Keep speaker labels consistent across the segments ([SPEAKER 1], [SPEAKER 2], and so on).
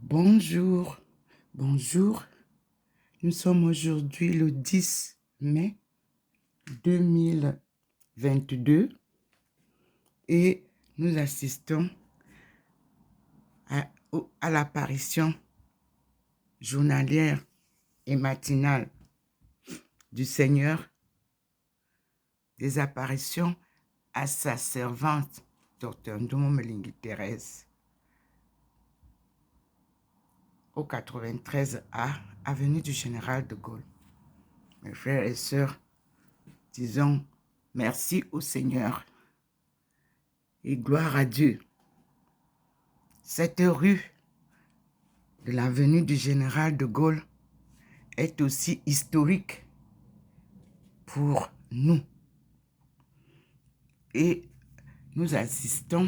[SPEAKER 1] Bonjour, bonjour. Nous sommes aujourd'hui le 10 mai 2022 et nous assistons à l'apparition journalière et matinale du Seigneur, des apparitions à sa servante, Dr Ndomo Melingi Thérèse, au 93A, avenue du Général de Gaulle. Mes frères et sœurs, disons merci au Seigneur et gloire à Dieu. Cette rue de l'avenue du Général de Gaulle est aussi historique pour nous. Et nous assistons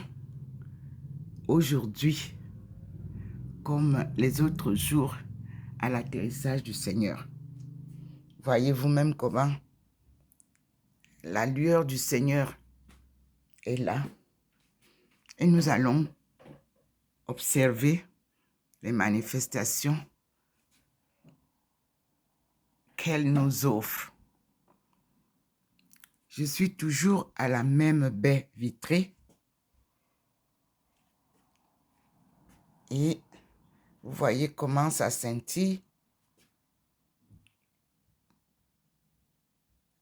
[SPEAKER 1] aujourd'hui, comme les autres jours, à l'atterrissage du Seigneur. Voyez vous-même comment la lueur du Seigneur est là. Et nous allons observer les manifestations qu'elle nous offre. Je suis toujours à la même baie vitrée. Et vous voyez comment ça scintille.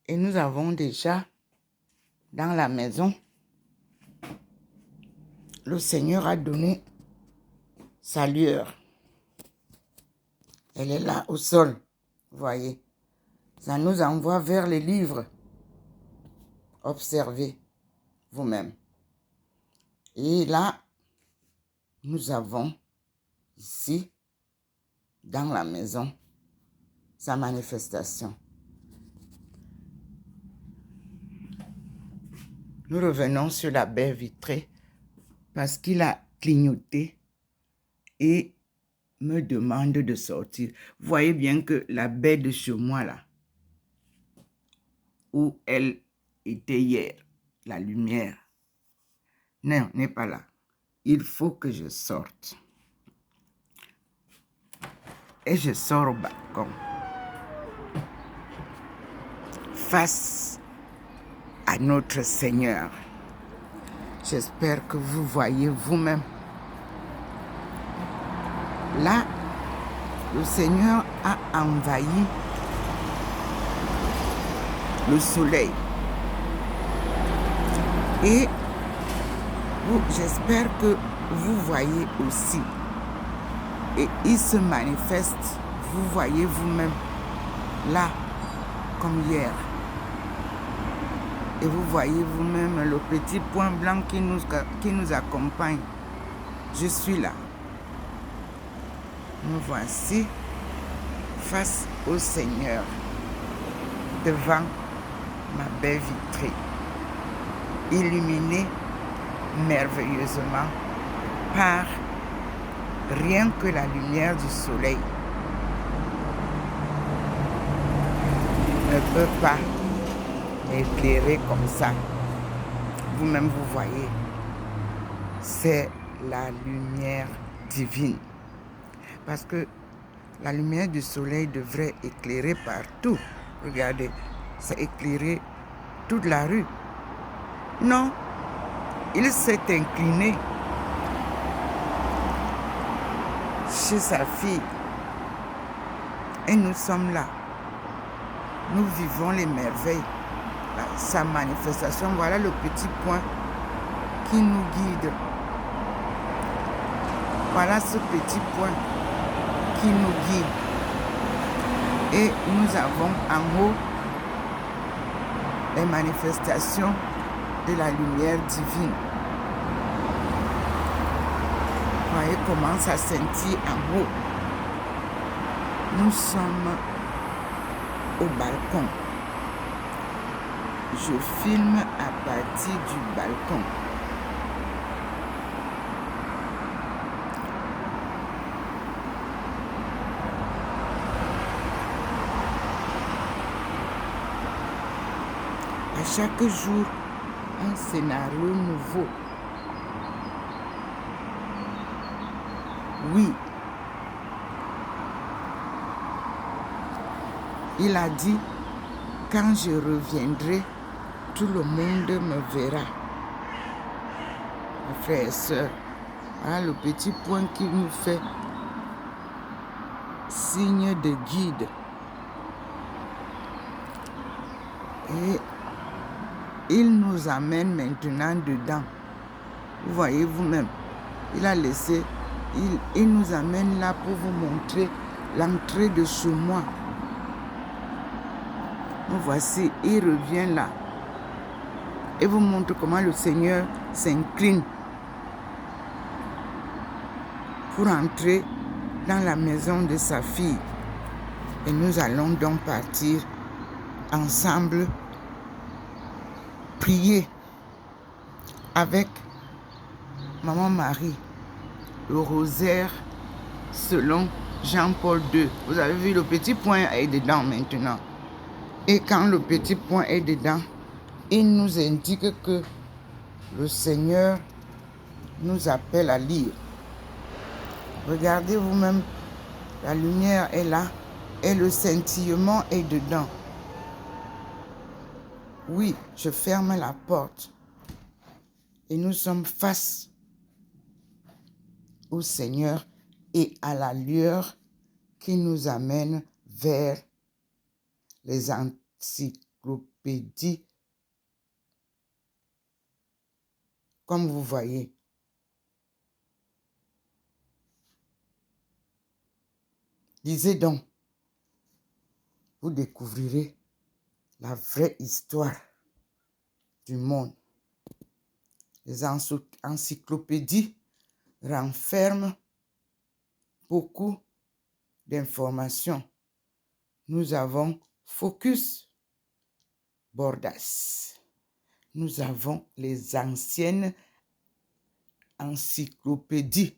[SPEAKER 1] Et nous avons déjà dans la maison, le Seigneur a donné sa lueur. Elle est là au sol, vous voyez. Ça nous envoie vers les livres. Observez vous-même. Et là, nous avons ici, dans la maison, sa manifestation. Nous revenons sur la baie vitrée parce qu'il a clignoté et me demande de sortir. Vous voyez bien que la baie de chez moi, là, où elle était hier, la lumière, non, n'est pas là. Il faut que je sorte. Et je sors au balcon. Face à notre Seigneur. J'espère que vous voyez vous-même. Là, le Seigneur a envahi le soleil. Et j'espère que vous voyez aussi. Et il se manifeste, vous voyez vous-même, là, comme hier. Et vous voyez vous-même le petit point blanc qui nous accompagne. Je suis là. Me voici face au Seigneur, devant ma baie vitrée, illuminée merveilleusement par rien que la lumière du soleil. Ne peut pas m'éclairer comme ça. Vous-même, vous voyez, c'est la lumière divine. Parce que la lumière du soleil devrait éclairer partout. Regardez, ça éclairait toute la rue. Non, il s'est incliné chez sa fille. Et nous sommes là. Nous vivons les merveilles. Sa manifestation, voilà le petit point qui nous guide. Voilà ce petit point qui nous guide. Et nous avons en haut les manifestations de la lumière divine. Voyez comment ça scintille en haut. Nous sommes au balcon. Je filme à partir du balcon. À chaque jour, un scénario nouveau. Oui, Il a dit, quand je reviendrai, tout le monde me verra. Mes frères et sœurs, voilà le petit point qui nous fait signe de guide. Et il nous amène maintenant dedans. Vous voyez vous-même, il a laissé, il nous amène là pour vous montrer l'entrée de chez moi. Nous voici, il revient là et vous montre comment le Seigneur s'incline pour entrer dans la maison de sa fille. Et nous allons donc partir ensemble, prier avec Maman Marie, le rosaire selon Jean-Paul II. Vous avez vu, le petit point est dedans maintenant. Et quand le petit point est dedans, il nous indique que le Seigneur nous appelle à lire. Regardez vous-même, la lumière est là et le scintillement est dedans. Oui, je ferme la porte et nous sommes face au Seigneur et à la lueur qui nous amène vers les encyclopédies. Comme vous voyez, lisez donc, vous découvrirez la vraie histoire du monde. Les encyclopédies renferment beaucoup d'informations. Nous avons Focus Bordas. Nous avons les anciennes encyclopédies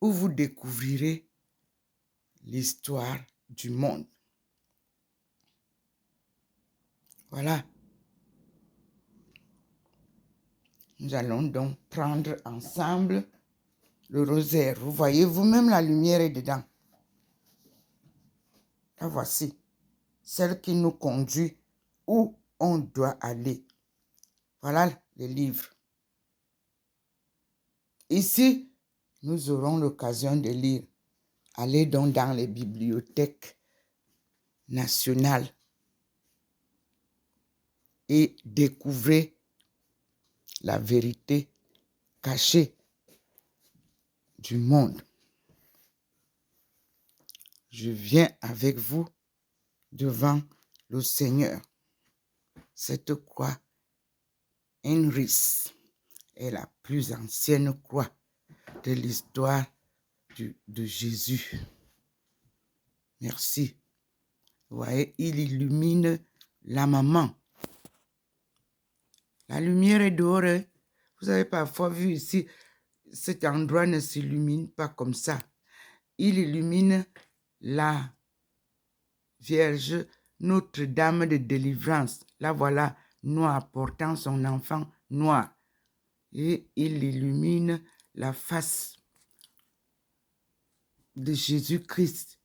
[SPEAKER 1] où vous découvrirez l'histoire du monde. Voilà. Nous allons donc prendre ensemble le rosaire. Vous voyez, vous-même, la lumière est dedans. La voici, celle qui nous conduit où on doit aller. Voilà les livres. Ici, nous aurons l'occasion de lire. Allez donc dans les bibliothèques nationales et découvrez la vérité cachée du monde. Je viens avec vous devant le Seigneur. Cette croix Henris est la plus ancienne croix de l'histoire de Jésus. Merci. Vous voyez, il illumine la maman. La lumière est dehors. Vous avez parfois vu ici, cet endroit ne s'illumine pas comme ça. Il illumine la Vierge Notre-Dame de délivrance. La voilà, noire, portant son enfant noir. Et il illumine la face de Jésus-Christ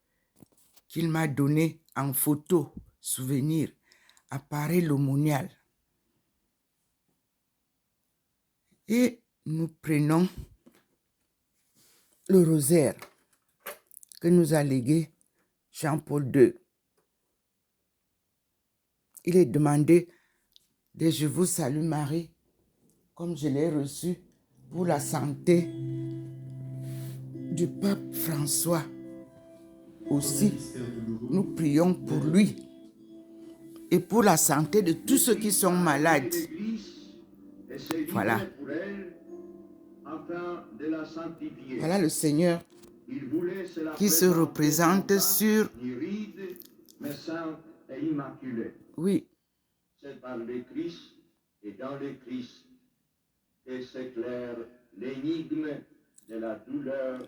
[SPEAKER 1] qu'il m'a donné en photo, souvenir, appareil l'aumônial. Et nous prenons le rosaire que nous a légué Jean-Paul II. Il est demandé de Je vous salue Marie, comme je l'ai reçu pour la santé du pape François. Aussi, nous prions pour lui et pour la santé de tous ceux qui sont malades. Voilà. Voilà le Seigneur qui se représente sur... Oui.
[SPEAKER 2] C'est par le Christ et dans le Christ que s'éclaire l'énigme de la douleur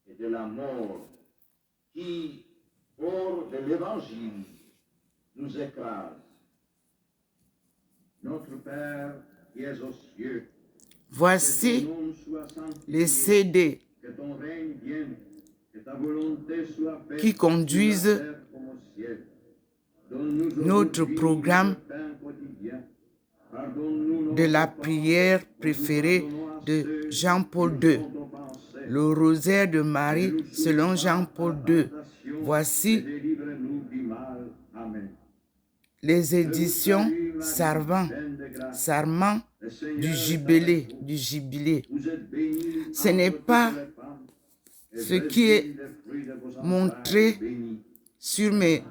[SPEAKER 2] et de la mort qui, hors de l'Évangile, nous écrase. Notre Père qui es aux cieux,
[SPEAKER 1] Voici les CD
[SPEAKER 2] que ton règne vienne, que ta volonté soit faite
[SPEAKER 1] qui conduisent
[SPEAKER 2] comme au
[SPEAKER 1] notre programme de la prière préférée de Jean-Paul II, le rosaire de Marie selon Jean-Paul II. Voici les éditions Sarment du Jubilé. Ce n'est pas ce qui est montré sur mes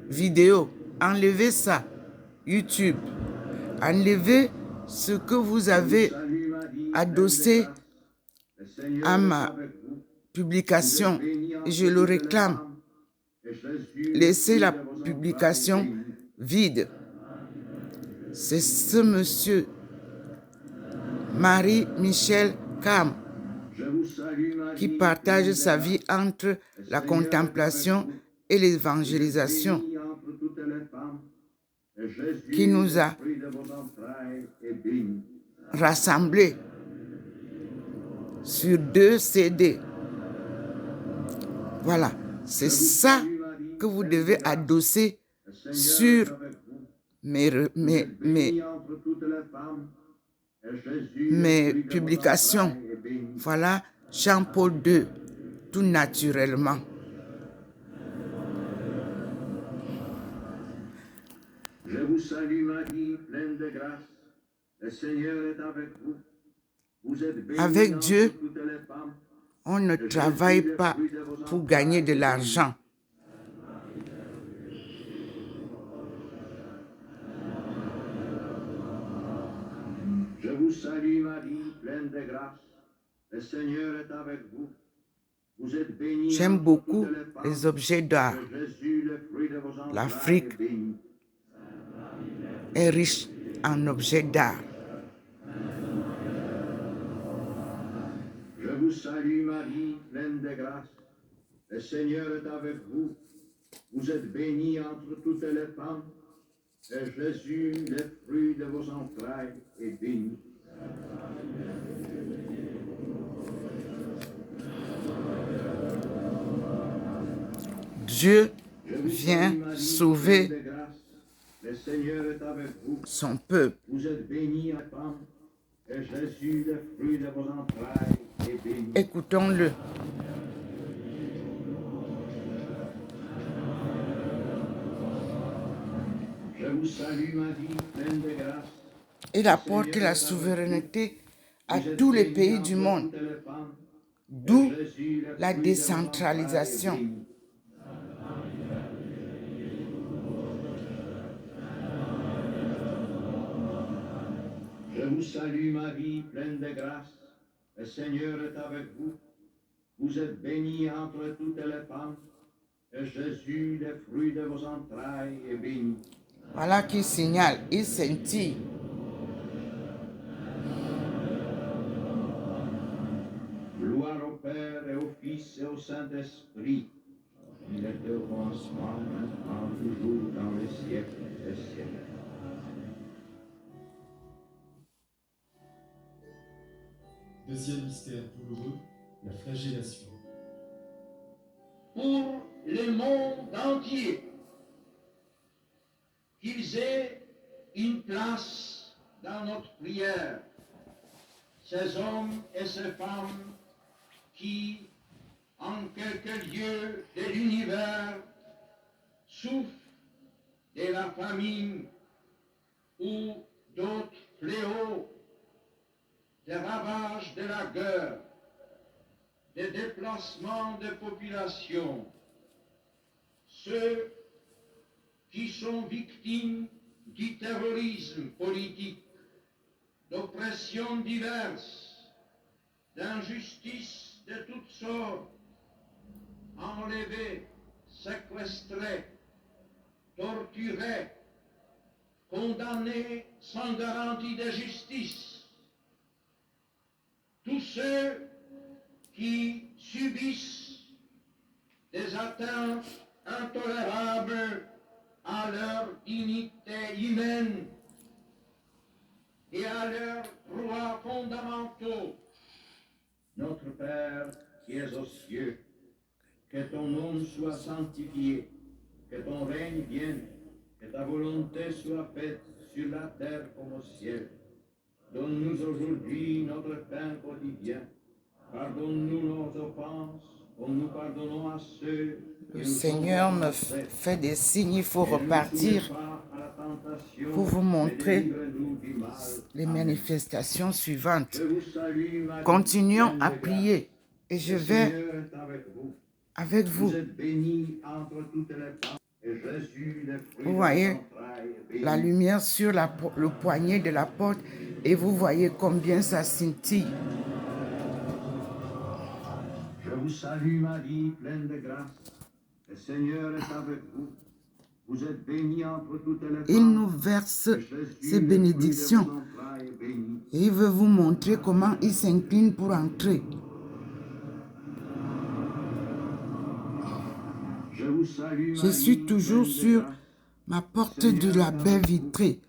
[SPEAKER 1] vidéos. Enlevez ça, YouTube. Enlevez ce que vous avez adossé à ma publication. Je le réclame. Laissez la publication vide. C'est ce monsieur, Marie-Michel Cam, qui partage sa vie entre la contemplation et l'évangélisation, qui nous a rassemblés sur 2 CD. Voilà, c'est ça que vous devez adosser sur mes publications. Voilà, Jean-Paul II, tout naturellement.
[SPEAKER 2] Je vous salue Marie, pleine de grâce. Le Seigneur est avec vous. Vous êtes bénie
[SPEAKER 1] avec Dieu,
[SPEAKER 2] entre toutes les femmes.
[SPEAKER 1] On ne travaille pas pour gagner de l'argent.
[SPEAKER 2] Je vous salue Marie, pleine de grâce. Le Seigneur est avec vous. Vous êtes bénie.
[SPEAKER 1] J'aime beaucoup les objets d'art.
[SPEAKER 2] Jésus, le fruit de vos entrailles,
[SPEAKER 1] L'Afrique
[SPEAKER 2] est béni.
[SPEAKER 1] est riche en objets d'art.
[SPEAKER 2] Je vous salue Marie, pleine de grâce. Le Seigneur est avec vous. Vous êtes bénie entre toutes les femmes. Et Jésus, le fruit de vos entrailles, est béni.
[SPEAKER 1] Dieu vient sauver
[SPEAKER 2] Le Seigneur est avec vous.
[SPEAKER 1] son peuple.
[SPEAKER 2] Vous êtes bénie en femme. Et Jésus, le fruit de vos entrailles, est béni.
[SPEAKER 1] Écoutons-le.
[SPEAKER 2] Je vous salue Marie, pleine de grâce.
[SPEAKER 1] Il apporte la souveraineté à tous les pays du monde, d'où la décentralisation.
[SPEAKER 2] Je vous salue Marie, pleine de grâce. Le Seigneur est avec vous. Vous êtes bénie entre toutes les femmes. Et Jésus, le fruit de vos entrailles, est béni.
[SPEAKER 1] Voilà qui signale, il scintille.
[SPEAKER 2] Gloire au Père et au Fils et au Saint-Esprit. Il était au commencement, maintenant, toujours, dans les siècles des siècles.
[SPEAKER 3] Deuxième mystère douloureux, la flagellation.
[SPEAKER 2] Pour le monde entier, qu'ils aient une place dans notre prière, ces hommes et ces femmes qui, en quelque lieu de l'univers, souffrent de la famine ou d'autres fléaux, des ravages de la guerre, des déplacements de population, ceux qui sont victimes du terrorisme politique, d'oppressions diverses, d'injustices de toutes sortes, enlevés, séquestrés, torturés, condamnés sans garantie de justice. Tous ceux qui subissent des atteintes intolérables à leur dignité humaine et à leurs droits fondamentaux. Notre Père qui es aux cieux, que ton nom soit sanctifié, que ton règne vienne, Que ta volonté soit faite sur la terre comme au ciel. Donne-nous aujourd'hui notre pain quotidien. Pardonne-nous nos offenses, comme nous pardonnons à ceux qui
[SPEAKER 1] Le
[SPEAKER 2] nous
[SPEAKER 1] Seigneur
[SPEAKER 2] ont
[SPEAKER 1] me
[SPEAKER 2] offensés.
[SPEAKER 1] fait des signes, il faut
[SPEAKER 2] Et ne nous soumets
[SPEAKER 1] repartir
[SPEAKER 2] pas à la tentation,
[SPEAKER 1] pour vous
[SPEAKER 2] mais
[SPEAKER 1] montrer
[SPEAKER 2] délivre-nous du mal.
[SPEAKER 1] les
[SPEAKER 2] Amen.
[SPEAKER 1] manifestations suivantes.
[SPEAKER 2] Je vous salue, Marie,
[SPEAKER 1] Continuons
[SPEAKER 2] pleine
[SPEAKER 1] à
[SPEAKER 2] de grâce.
[SPEAKER 1] prier et je
[SPEAKER 2] Le
[SPEAKER 1] vais
[SPEAKER 2] Seigneur est avec vous.
[SPEAKER 1] avec
[SPEAKER 2] Vous
[SPEAKER 1] vous.
[SPEAKER 2] êtes bénie entre toutes les femmes, et Jésus, le fruit
[SPEAKER 1] Vous
[SPEAKER 2] de
[SPEAKER 1] voyez
[SPEAKER 2] vos entrailles, est béni.
[SPEAKER 1] la lumière sur le poignet de la porte et vous voyez combien ça scintille.
[SPEAKER 2] Je vous salue, Marie, pleine de grâce. Le Seigneur est avec vous. Vous êtes bénie entre toutes les femmes.
[SPEAKER 1] Il nous verse
[SPEAKER 2] et Jésus,
[SPEAKER 1] ses
[SPEAKER 2] le fruit de
[SPEAKER 1] bénédictions
[SPEAKER 2] vos entrailles, est béni.
[SPEAKER 1] et il veut vous montrer comment il s'incline pour entrer.
[SPEAKER 2] Je vous salue,
[SPEAKER 1] Je
[SPEAKER 2] Marie,
[SPEAKER 1] suis toujours
[SPEAKER 2] pleine de
[SPEAKER 1] sur
[SPEAKER 2] grâce.
[SPEAKER 1] ma porte de la baie vitrée.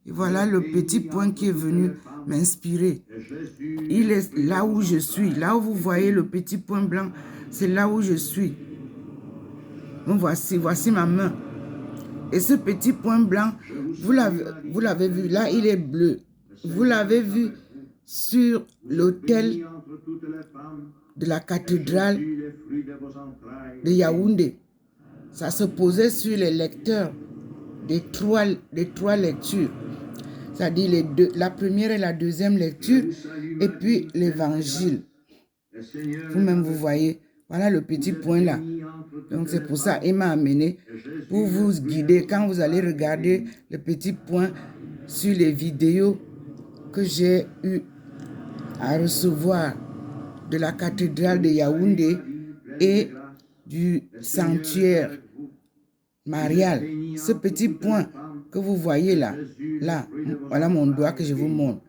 [SPEAKER 1] Et voilà le petit point qui est venu m'inspirer.
[SPEAKER 2] Et Jésus,
[SPEAKER 1] Il
[SPEAKER 2] le
[SPEAKER 1] est
[SPEAKER 2] fruit de
[SPEAKER 1] là où
[SPEAKER 2] vos
[SPEAKER 1] je suis.
[SPEAKER 2] entrailles,
[SPEAKER 1] Là où vous voyez le petit point blanc, c'est là où je suis. Donc voici ma main. Et ce petit point blanc, vous l'avez vu, là il est bleu. Vous l'avez vu sur l'autel
[SPEAKER 2] bénie entre toutes les femmes.
[SPEAKER 1] de la cathédrale
[SPEAKER 2] Jésus, le fruit de vos entrailles,
[SPEAKER 1] de Yaoundé. Ça se posait sur les lecteurs des trois lectures. C'est-à-dire la première et la deuxième lecture, et puis l'évangile.
[SPEAKER 2] le Seigneur
[SPEAKER 1] Vous-même, vous voyez, voilà le petit point là. Donc c'est pour ça qu'il m'a amené pour vous guider quand vous allez regarder le petit point sur les vidéos que j'ai eu à recevoir de la cathédrale de Yaoundé et du sanctuaire marial. Ce petit point que vous voyez là, voilà mon doigt que je vous montre,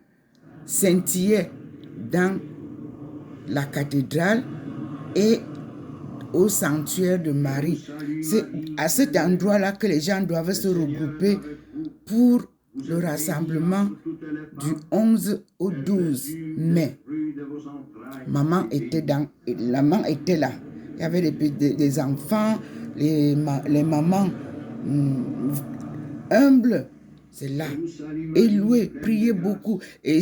[SPEAKER 1] scintillait dans la cathédrale et au sanctuaire de Marie. C'est à cet endroit-là que les gens doivent se regrouper pour le rassemblement du 11 au 12 mai. Maman était là. Il y avait des enfants, les mamans humbles. C'est là. Et louer, prier beaucoup. Et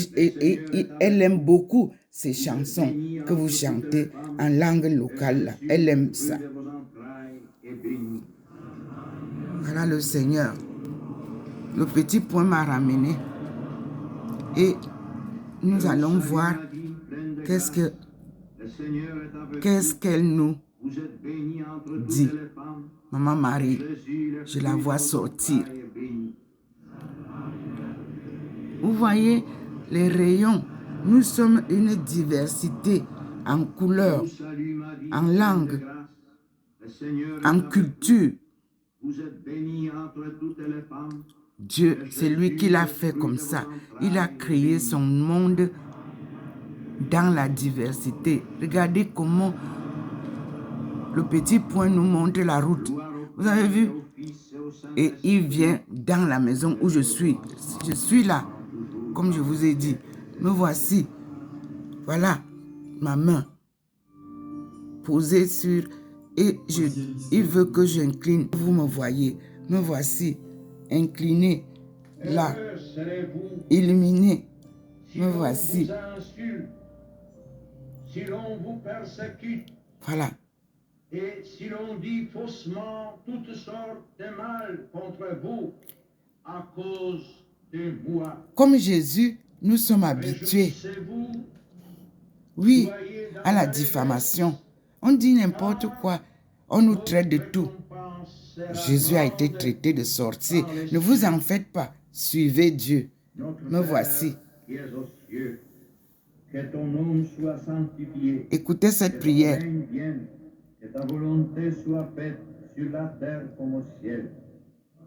[SPEAKER 1] elle aime beaucoup ces chansons que vous chantez en langue locale. Là. Elle aime ça. Voilà le Seigneur. Le petit point m'a ramené. Et nous allons voir qu'est-ce qu'elle nous dit. Maman Marie, je la vois sortir. Vous voyez les rayons. Nous sommes une diversité en couleurs, en langue, en culture. Dieu, c'est lui qui l'a fait comme ça. Il a créé son monde dans la diversité. Regardez comment le petit point nous montre la route. Vous avez vu? Et il vient dans la maison où je suis. Je suis là, comme je vous ai dit. Me voici. Voilà ma main posée sur... Et il veut que j'incline. Vous me voyez. Me voici incliné là, illuminé. Me voici.
[SPEAKER 2] Si l'on vous persécute,
[SPEAKER 1] voilà.
[SPEAKER 2] Et si l'on dit faussement toutes sortes de mal contre vous à cause de moi.
[SPEAKER 1] Comme Jésus, nous sommes habitués, oui, à la diffamation. On dit n'importe quoi. On nous traite de tout. Jésus a été traité de sorcier. Ne vous en faites pas. Suivez Dieu. Me voici.
[SPEAKER 2] Que ton nom soit sanctifié.
[SPEAKER 1] Écoutez cette prière.
[SPEAKER 2] Que ta volonté soit faite sur la terre comme au ciel.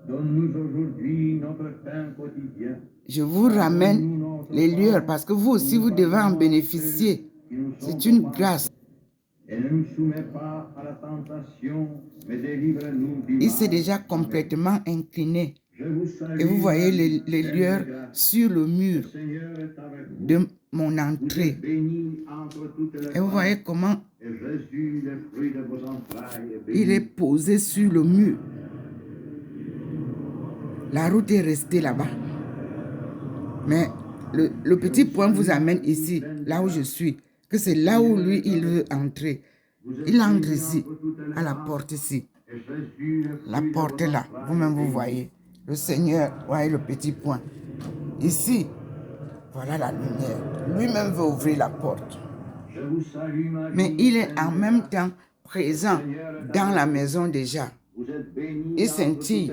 [SPEAKER 2] Donne-nous aujourd'hui notre pain quotidien.
[SPEAKER 1] Je vous ramène les lueurs parce que vous aussi, vous devez en bénéficier. C'est une grâce.
[SPEAKER 2] Et ne nous soumets pas à la tentation, mais délivre-nous du mal.
[SPEAKER 1] Il s'est déjà complètement incliné. Et vous voyez les lueurs sur le mur de mon entrée. Et vous voyez comment il est posé sur le mur. La route est restée là-bas. Mais le petit point vous amène ici, là où je suis. Que c'est là où lui, il veut entrer. Il entre ici, à la porte ici. La porte est là. Vous-même, vous voyez. Le Seigneur, voyez le petit point. Ici, voilà la lumière. Lui-même veut ouvrir la porte. Mais il est en même temps présent dans la maison déjà. Il scintille.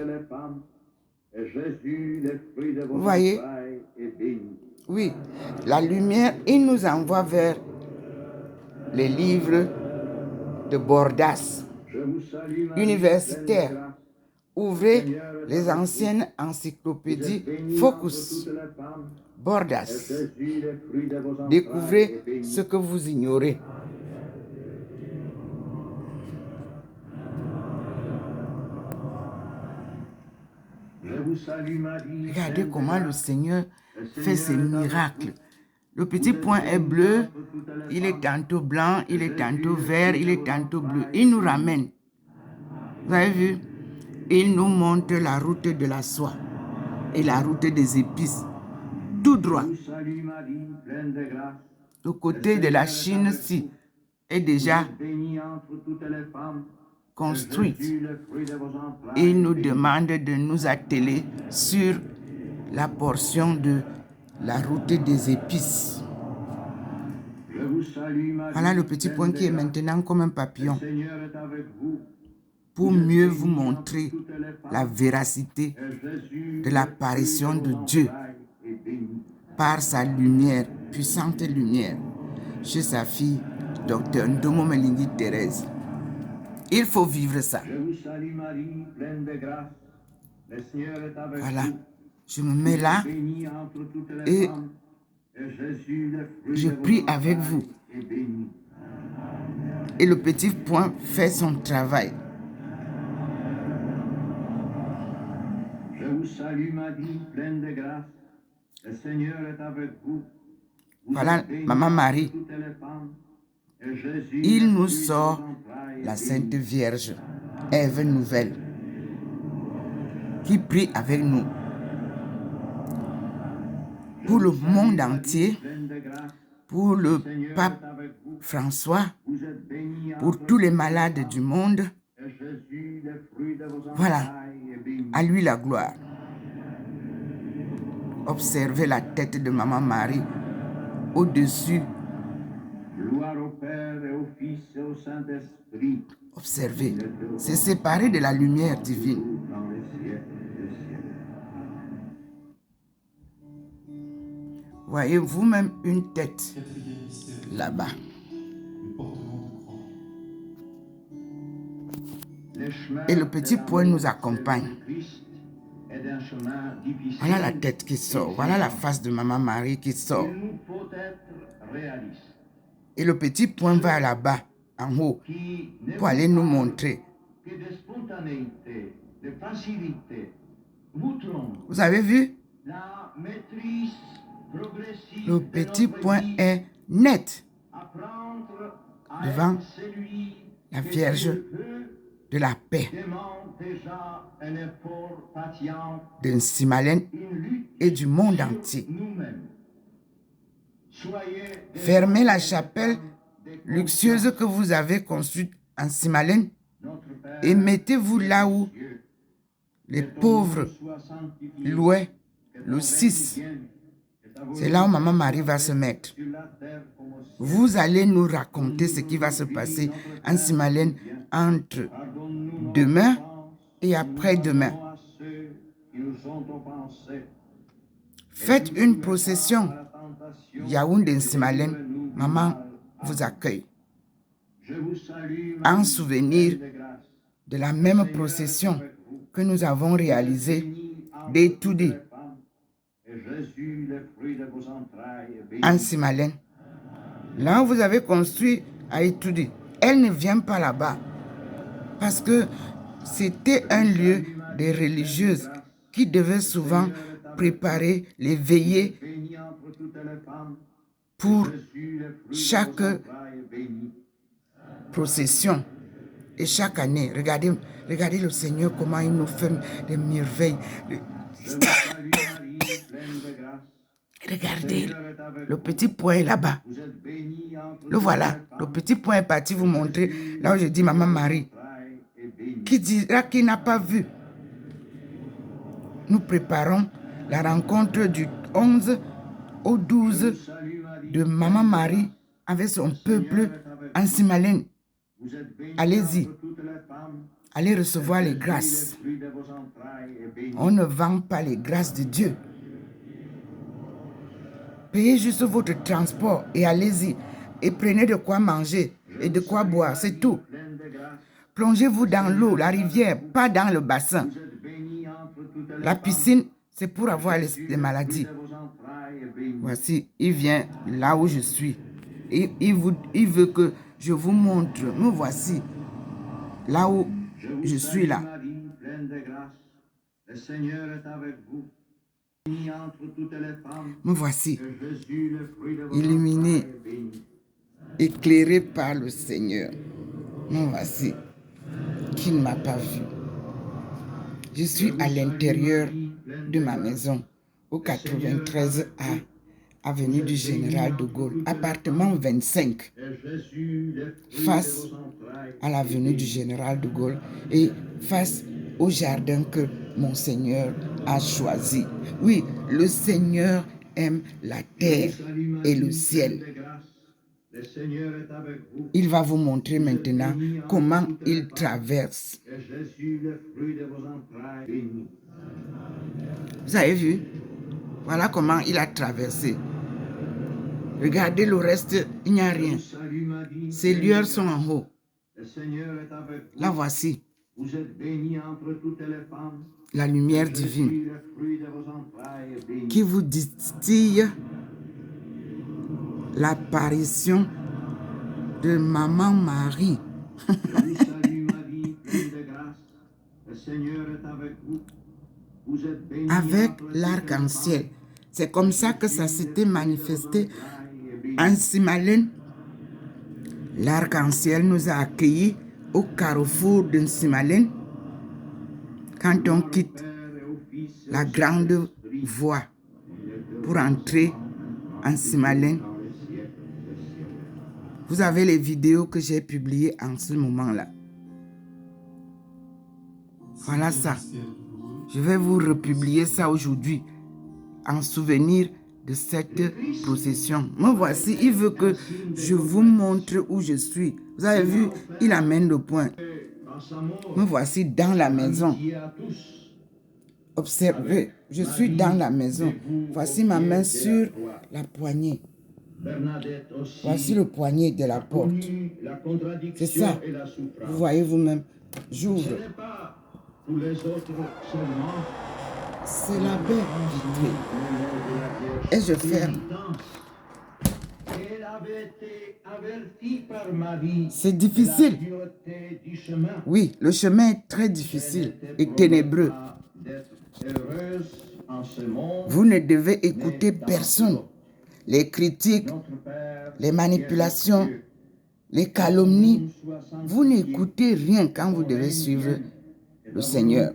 [SPEAKER 1] Vous voyez? Oui, la lumière, il nous envoie vers les livres de Bordas, universitaires. Ouvrez les anciennes encyclopédies Focus, Bordas. Découvrez ce que vous ignorez. Regardez comment le Seigneur fait ses miracles. Le petit point est bleu, il est tantôt blanc, il est tantôt vert, il est tantôt bleu. Il nous ramène. Vous avez vu? Il nous montre la route de la soie et la route des épices. Tout droit. Le côté de la Chine-ci est déjà construite. Il nous demande de nous atteler sur la portion de la route des épices. Voilà le petit point qui est maintenant comme un papillon. Pour mieux vous montrer la véracité de l'apparition de Dieu par sa lumière, puissante lumière, chez sa fille, Dr Ndomo Melingi Thérèse. Il faut vivre ça. Voilà. Je me mets là et je prie avec vous. Et le petit point fait son travail.
[SPEAKER 2] Je vous salue Marie, pleine de grâce. Le Seigneur est avec vous.
[SPEAKER 1] Voilà Maman Marie. Il nous sort la Sainte Vierge, Ève nouvelle, qui prie avec nous. Pour le monde entier, pour le pape François, pour tous les malades du monde. Voilà, à lui la gloire. Observez la tête de Maman Marie au-dessus.
[SPEAKER 2] Gloire au Père et au Fils et au Saint-Esprit.
[SPEAKER 1] Observez, c'est séparé de la lumière divine.
[SPEAKER 2] Dans les siècles des siècles.
[SPEAKER 1] Voyez vous-même une tête
[SPEAKER 3] Quatrième mystère,
[SPEAKER 1] là-bas.
[SPEAKER 3] le portement de croix.
[SPEAKER 2] Les chemins
[SPEAKER 1] Et le petit
[SPEAKER 2] de la
[SPEAKER 1] point nous
[SPEAKER 2] mort,
[SPEAKER 1] accompagne.
[SPEAKER 2] celle du Christ, est un chemin difficile.
[SPEAKER 1] Voilà la tête qui sort. Voilà la face de Maman Marie qui sort.
[SPEAKER 2] Il nous faut être réalistes.
[SPEAKER 1] Et le petit point va là-bas, en haut,
[SPEAKER 2] Qui ne
[SPEAKER 1] pour aller
[SPEAKER 2] vous
[SPEAKER 1] nous
[SPEAKER 2] parle
[SPEAKER 1] montrer.
[SPEAKER 2] que de spontanéité, de facilité, vous trompe.
[SPEAKER 1] Vous avez vu?
[SPEAKER 2] La maîtrise progressive
[SPEAKER 1] Le
[SPEAKER 2] de
[SPEAKER 1] petit
[SPEAKER 2] notre
[SPEAKER 1] point
[SPEAKER 2] vie,
[SPEAKER 1] est net
[SPEAKER 2] apprendre à
[SPEAKER 1] devant
[SPEAKER 2] être celui
[SPEAKER 1] la
[SPEAKER 2] que
[SPEAKER 1] Vierge
[SPEAKER 2] Dieu veut,
[SPEAKER 1] de la paix
[SPEAKER 2] demande déjà un effort patient,
[SPEAKER 1] de Simalène
[SPEAKER 2] une lutte
[SPEAKER 1] et du monde
[SPEAKER 2] sur
[SPEAKER 1] entier.
[SPEAKER 2] nous-mêmes. Soyez des
[SPEAKER 1] Fermez la
[SPEAKER 2] hommes et des
[SPEAKER 1] chapelle
[SPEAKER 2] femmes de
[SPEAKER 1] luxueuse
[SPEAKER 2] confiance.
[SPEAKER 1] que vous avez construite en Simalène
[SPEAKER 2] Notre Père,
[SPEAKER 1] et mettez-vous là où
[SPEAKER 2] Dieu,
[SPEAKER 1] les
[SPEAKER 2] que ton
[SPEAKER 1] pauvres
[SPEAKER 2] nom soit sanctifié,
[SPEAKER 1] louaient
[SPEAKER 2] que ton
[SPEAKER 1] le
[SPEAKER 2] règne
[SPEAKER 1] 6.
[SPEAKER 2] vienne, que ta
[SPEAKER 1] C'est là où
[SPEAKER 2] volonté
[SPEAKER 1] Maman Marie
[SPEAKER 2] soit
[SPEAKER 1] va se
[SPEAKER 2] faite
[SPEAKER 1] mettre.
[SPEAKER 2] sur la terre comme au ciel.
[SPEAKER 1] Vous allez nous raconter ce qui va se passer en Simalène entre
[SPEAKER 2] Pardonne-nous nos
[SPEAKER 1] demain
[SPEAKER 2] offenses,
[SPEAKER 1] et après-demain.
[SPEAKER 2] pardonnons à ceux qui nous ont offensés.
[SPEAKER 1] Faites une procession.
[SPEAKER 2] À la tentation,
[SPEAKER 1] Yaoundé
[SPEAKER 2] et
[SPEAKER 1] Simalène,
[SPEAKER 2] délivre-nous du
[SPEAKER 1] maman
[SPEAKER 2] mal.
[SPEAKER 1] vous accueille.
[SPEAKER 2] Je vous salue,
[SPEAKER 1] En
[SPEAKER 2] Marie,
[SPEAKER 1] souvenir
[SPEAKER 2] pleine de grâce.
[SPEAKER 1] de la même procession que nous avons réalisée
[SPEAKER 2] Bénie entre
[SPEAKER 1] d'étudier
[SPEAKER 2] toutes les femmes, et Jésus, le fruit de vos entrailles, est béni.
[SPEAKER 1] en Simalène. Là où vous avez construit à étudier, elle ne vient pas là-bas. Parce que c'était un lieu des religieuses qui devaient souvent préparer les veillées
[SPEAKER 2] Bénie entre toutes les femmes,
[SPEAKER 1] pour
[SPEAKER 2] Jésus, le fruit
[SPEAKER 1] chaque
[SPEAKER 2] de vos entrailles, est béni.
[SPEAKER 1] procession. Et chaque année, regardez le Seigneur, comment il nous fait des merveilles.
[SPEAKER 2] Je vous salue Marie, pleine de grâce.
[SPEAKER 1] Regardez, le petit point est là-bas.
[SPEAKER 2] Vous êtes bénie entre
[SPEAKER 1] Le voilà. Le petit point est parti vous montrer là où je dis Maman Marie. Qui dira qu'il n'a pas vu? Nous préparons la rencontre du 11 au 12 de Maman Marie avec son peuple en Simalène. Allez-y. Allez recevoir les grâces. On ne vend pas les grâces de Dieu. Payez juste votre transport et allez-y. Et prenez de quoi manger et de quoi boire, c'est tout. Plongez-vous dans l'eau, la rivière, pas dans le bassin. La piscine, c'est pour avoir les maladies. Voici, il vient là où je suis. Il veut que je vous montre. Me voici là où je suis là. Me voici, illuminé, éclairé par le Seigneur. Me voici, qui ne m'a pas vu. Je suis à l'intérieur de ma maison, au 93A, avenue du Général de Gaulle, appartement 25, face à l'avenue du Général de Gaulle et face au jardin que mon Seigneur a choisi. Oui, le Seigneur aime la terre et le ciel. Il va vous montrer maintenant comment il traverse. Vous avez vu? Voilà comment il a traversé. Regardez le reste, il n'y a rien. Ces lueurs sont en haut. Là, voici la lumière divine qui vous distille l'apparition de Maman Marie. Avec l'arc-en-ciel. C'est comme ça que ça s'était manifesté en Simalène. L'arc-en-ciel nous a accueillis au carrefour de Simalène quand on quitte la grande voie pour entrer en Simalène. Vous avez les vidéos que j'ai publiées en ce moment-là. Voilà ça. Je vais vous republier ça aujourd'hui en souvenir de cette procession. Me voici, il veut que je vous montre où je suis. Vous avez vu, il amène le point. Me voici dans la maison. Observez, je suis dans la maison. Voici ma main sur la poignée. Voici le poignet de la porte. C'est ça. Vous voyez vous-même. J'ouvre. C'est la baie vitrée. Et je ferme. C'est difficile. Oui, le chemin est très difficile et ténébreux. Vous ne devez écouter personne. Les critiques, les manipulations, les calomnies. Vous n'écoutez rien quand vous devez suivre le Seigneur.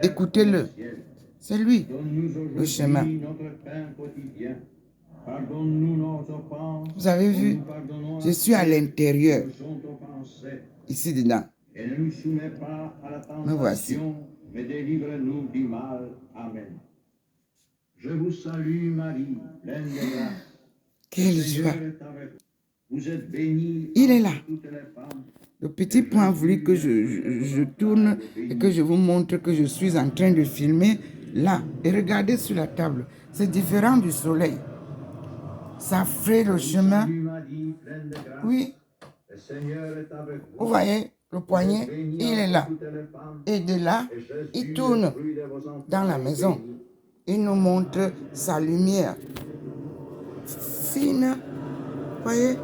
[SPEAKER 1] Écoutez-le. C'est lui, le chemin. Vous avez vu, je suis à l'intérieur, ici dedans. Me voici.
[SPEAKER 2] Je vous salue Marie, pleine de grâce.
[SPEAKER 1] Quelle joie.
[SPEAKER 2] Vous êtes bénie.
[SPEAKER 1] Il est là. Le petit point a voulu que je tourne et que je vous montre que je suis en train de filmer là. Et regardez sur la table. C'est différent du soleil. Ça fait le chemin. Oui. Vous voyez, le poignet, il est là. Et de là, il tourne dans la maison. Il nous montre sa lumière fine. Vous voyez,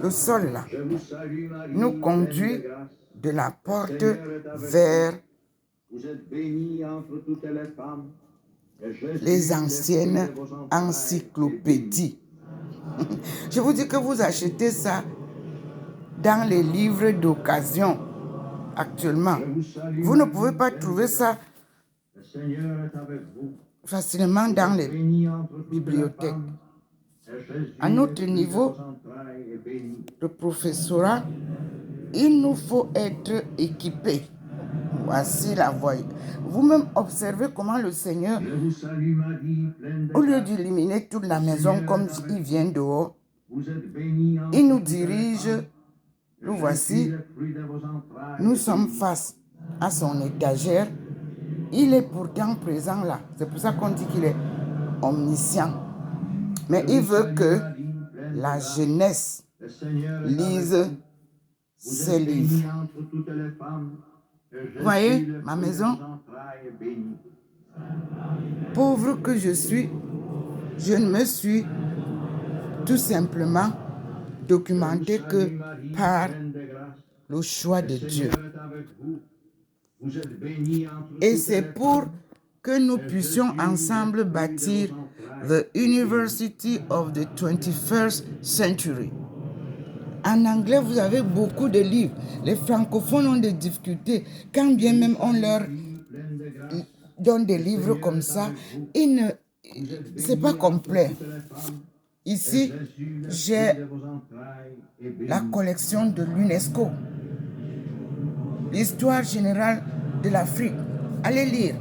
[SPEAKER 1] le sol là nous conduit de la porte vers les anciennes encyclopédies. Je vous dis que vous achetez ça dans les livres d'occasion actuellement. Vous ne pouvez pas trouver ça
[SPEAKER 2] Seigneur est avec vous.
[SPEAKER 1] facilement dans les
[SPEAKER 2] Bénie entre toutes les
[SPEAKER 1] bibliothèques.
[SPEAKER 2] femmes, et Jésus,
[SPEAKER 1] À notre
[SPEAKER 2] le fruit de
[SPEAKER 1] niveau
[SPEAKER 2] vos entrailles, est béni.
[SPEAKER 1] de professorat, il nous faut être équipés. Voici la voie. Vous-même observez comment le Seigneur,
[SPEAKER 2] Je vous salue Marie, pleine de
[SPEAKER 1] au lieu
[SPEAKER 2] grâce.
[SPEAKER 1] d'illuminer toute la maison comme il vient dehors,
[SPEAKER 2] Vous êtes bénie entre
[SPEAKER 1] il nous
[SPEAKER 2] toutes les
[SPEAKER 1] dirige.
[SPEAKER 2] femmes, et
[SPEAKER 1] Nous
[SPEAKER 2] Jésus,
[SPEAKER 1] voici,
[SPEAKER 2] le fruit de vos entrailles,
[SPEAKER 1] nous
[SPEAKER 2] est
[SPEAKER 1] sommes
[SPEAKER 2] béni.
[SPEAKER 1] face à son étagère. Il est pourtant présent là. C'est pour ça qu'on dit qu'il est omniscient. Mais
[SPEAKER 2] Je
[SPEAKER 1] il
[SPEAKER 2] vous
[SPEAKER 1] veut
[SPEAKER 2] salue,
[SPEAKER 1] que
[SPEAKER 2] Marie, pleine de
[SPEAKER 1] la
[SPEAKER 2] grâce.
[SPEAKER 1] jeunesse
[SPEAKER 2] Le Seigneur est
[SPEAKER 1] lise
[SPEAKER 2] avec vous. Vous
[SPEAKER 1] ses
[SPEAKER 2] êtes bénie
[SPEAKER 1] livres.
[SPEAKER 2] entre toutes les femmes, et Jésus,
[SPEAKER 1] Voyez,
[SPEAKER 2] le
[SPEAKER 1] ma
[SPEAKER 2] fruit de
[SPEAKER 1] maison,
[SPEAKER 2] vos entrailles, est béni.
[SPEAKER 1] pauvre que je suis, je ne me suis tout simplement documenté
[SPEAKER 2] Je vous
[SPEAKER 1] que
[SPEAKER 2] salue, Marie,
[SPEAKER 1] par
[SPEAKER 2] pleine de grâce.
[SPEAKER 1] le choix
[SPEAKER 2] Le
[SPEAKER 1] de Dieu.
[SPEAKER 2] Seigneur est avec vous. Vous êtes bénie entre
[SPEAKER 1] Et
[SPEAKER 2] toutes
[SPEAKER 1] c'est
[SPEAKER 2] les
[SPEAKER 1] pour
[SPEAKER 2] femmes,
[SPEAKER 1] que nous
[SPEAKER 2] et
[SPEAKER 1] puissions
[SPEAKER 2] Jésus,
[SPEAKER 1] ensemble
[SPEAKER 2] le fruit de
[SPEAKER 1] bâtir
[SPEAKER 2] vos entrailles,
[SPEAKER 1] the
[SPEAKER 2] est béni.
[SPEAKER 1] University of the 21st Century. En anglais, vous avez beaucoup de livres. Les francophones ont des difficultés. Quand bien même on leur
[SPEAKER 2] Pleine de grâce.
[SPEAKER 1] donne des livres comme ça, c'est pas complet. Ici, j'ai la collection de l'UNESCO, l'histoire générale de l'Afrique. Allez lire.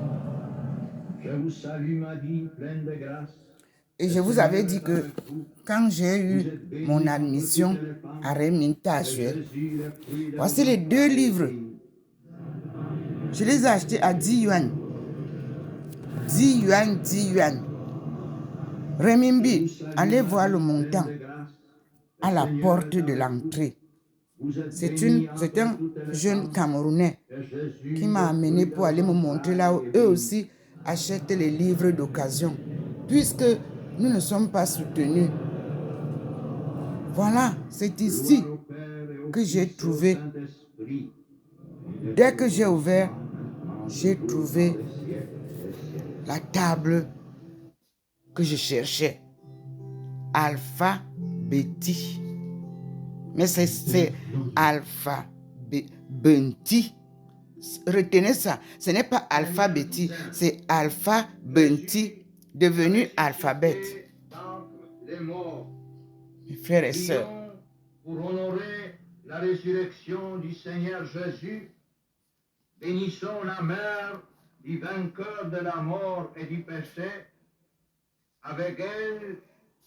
[SPEAKER 2] Je vous salue, Marie, pleine de grâce.
[SPEAKER 1] Et je vous avais dit que quand j'ai eu mon admission à Remington, voici les 2 livres. Je les ai achetés à 10 yuan. 10 yuan, 10 yuan. Renminbi, allez voir le montant à la porte de l'entrée. C'est un jeune Camerounais qui m'a amené pour aller me montrer là où eux aussi achètent les livres d'occasion. Puisque nous ne sommes pas soutenus. Voilà, c'est ici que j'ai trouvé. Dès que j'ai ouvert, j'ai trouvé la table que je cherchais. Alphabeti. Mais c'est alphabeti. Retenez ça. Ce n'est pas alphabeti, c'est alphabeti devenu alphabet. Mes frères et sœurs.
[SPEAKER 2] Pour honorer la résurrection du Seigneur Jésus, bénissons la mère du vainqueur de la mort et du péché. Avec elle,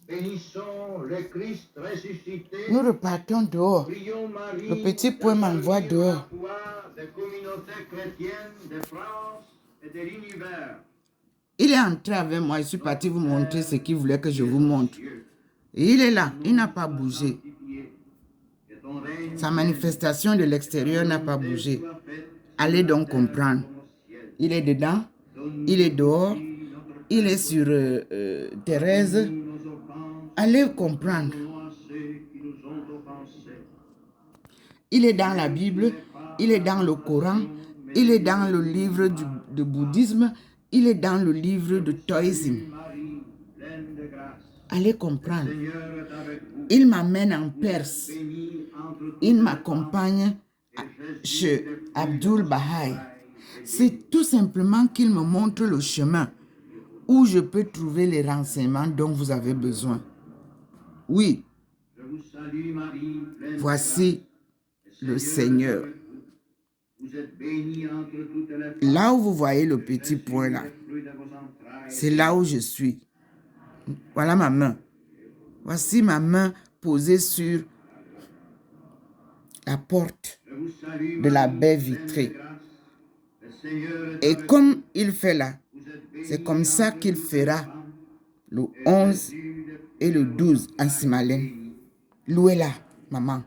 [SPEAKER 2] bénissons le Christ ressuscité.
[SPEAKER 1] Nous repartons dehors.
[SPEAKER 2] Prions Marie,
[SPEAKER 1] Le petit point m'envoie dehors.
[SPEAKER 2] des communautés chrétiennes de France et de l'univers.
[SPEAKER 1] Il est entré avec moi. Je suis parti vous montrer ce qu'il voulait que je vous montre. Et il est là. Il n'a pas bougé. Sa manifestation de l'extérieur n'a pas bougé. Allez donc comprendre. Il est dedans. Il est dehors. Il est sur Thérèse. Allez comprendre. Il est dans la Bible. Il est dans le Coran. Il est dans le livre de bouddhisme. Il est dans le livre de taoïsme. Allez comprendre. Il m'amène en Perse. Il m'accompagne chez Abdul Baha'i. C'est tout simplement qu'il me montre le chemin où je peux trouver les renseignements dont vous avez besoin. Oui, voici le Seigneur. Là où vous voyez le petit point là, c'est là où je suis. Voilà ma main. Voici ma main posée sur la porte de la baie vitrée. Et comme il fait là, c'est comme ça qu'il fera le 11 et le 12 en Simalène. Louez-la, maman.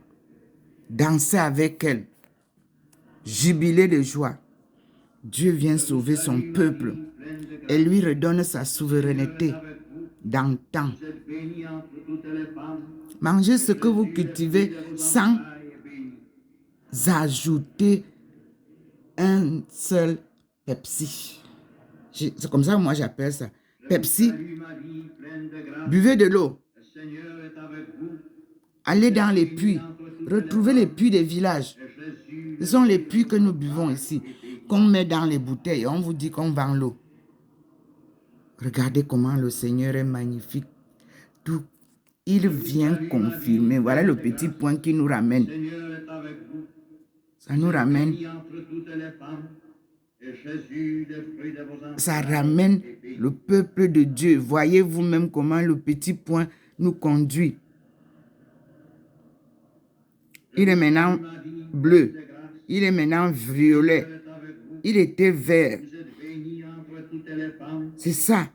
[SPEAKER 1] Dansez avec elle. Jubilez de joie. Dieu vient sauver son peuple et lui redonne sa souveraineté d'antan. Mangez ce que vous cultivez sans ajouter un seul Pepsi. C'est comme ça que moi j'appelle ça. Pepsi. Buvez de l'eau. Allez dans les puits. Retrouvez les puits des villages. Ce sont les puits que nous buvons ici. qu'on met dans les bouteilles. On vous dit qu'on vend l'eau. Regardez comment le Seigneur est magnifique. Tout, il vient confirmer. Voilà le petit point qui nous ramène. Ça nous ramène. Ça ramène le peuple de Dieu. Voyez vous-même comment le petit point nous conduit. Il est maintenant bleu. Il est maintenant violet. Il était vert. C'est ça.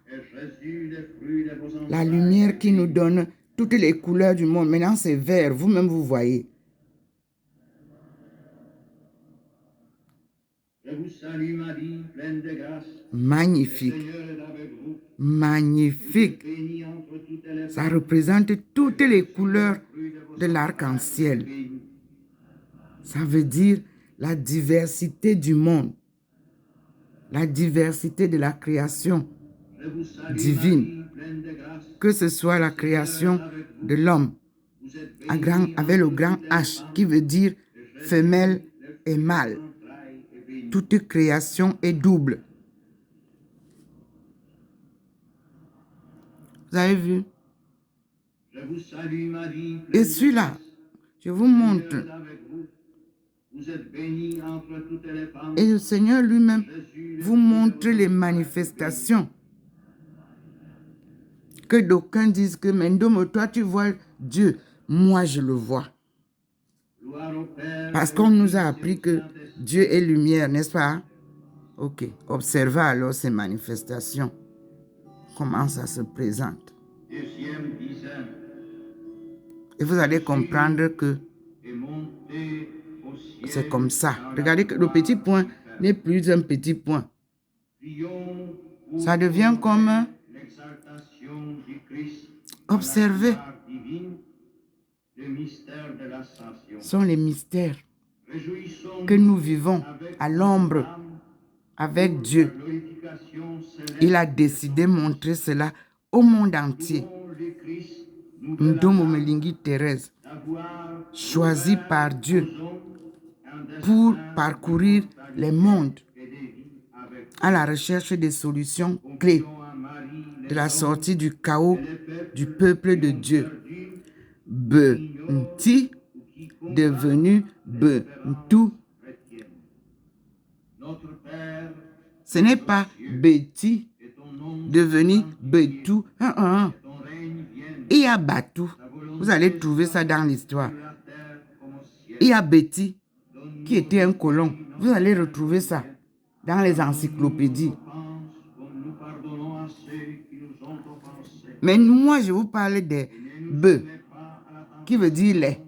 [SPEAKER 1] La lumière qui nous donne toutes les couleurs du monde. Maintenant, c'est vert. Vous-même, vous voyez.
[SPEAKER 2] Je vous salue, Marie, pleine de grâce.
[SPEAKER 1] Magnifique. Magnifique. Ça représente toutes les couleurs de l'arc-en-ciel. Ça veut dire la diversité du monde. La diversité de la création divine. Que ce soit la création de l'homme avec le grand H qui veut dire femelle et mâle. Toute création est double. Vous avez vu? Et celui-là, je vous montre. Et le Seigneur lui-même vous montre les manifestations. Que d'aucuns disent que, Mendom, toi tu vois Dieu. Moi je le vois. Parce qu'on nous a appris que Dieu est lumière, n'est-ce pas? Ok. Observez alors ces manifestations. Comment ça se présente. Et vous allez comprendre que c'est comme ça. Regardez que le petit point n'est plus un petit point. Ça devient comme observer. Ce sont les mystères que nous vivons à l'ombre avec Dieu. Il a décidé de montrer cela au monde entier. Ndomo Melingi Thérèse, choisi par Dieu pour parcourir les mondes à la recherche des solutions clés de la sortie du chaos du peuple de Dieu. Be-nti devenu Be-ntu. Ce n'est pas Beti devenu Betu. Il y a Batu. Vous allez trouver ça dans l'histoire. Il y a Beti qui était un colon. Vous allez retrouver ça dans les encyclopédies. Mais moi, je vous parle de Be, qui veut dire les.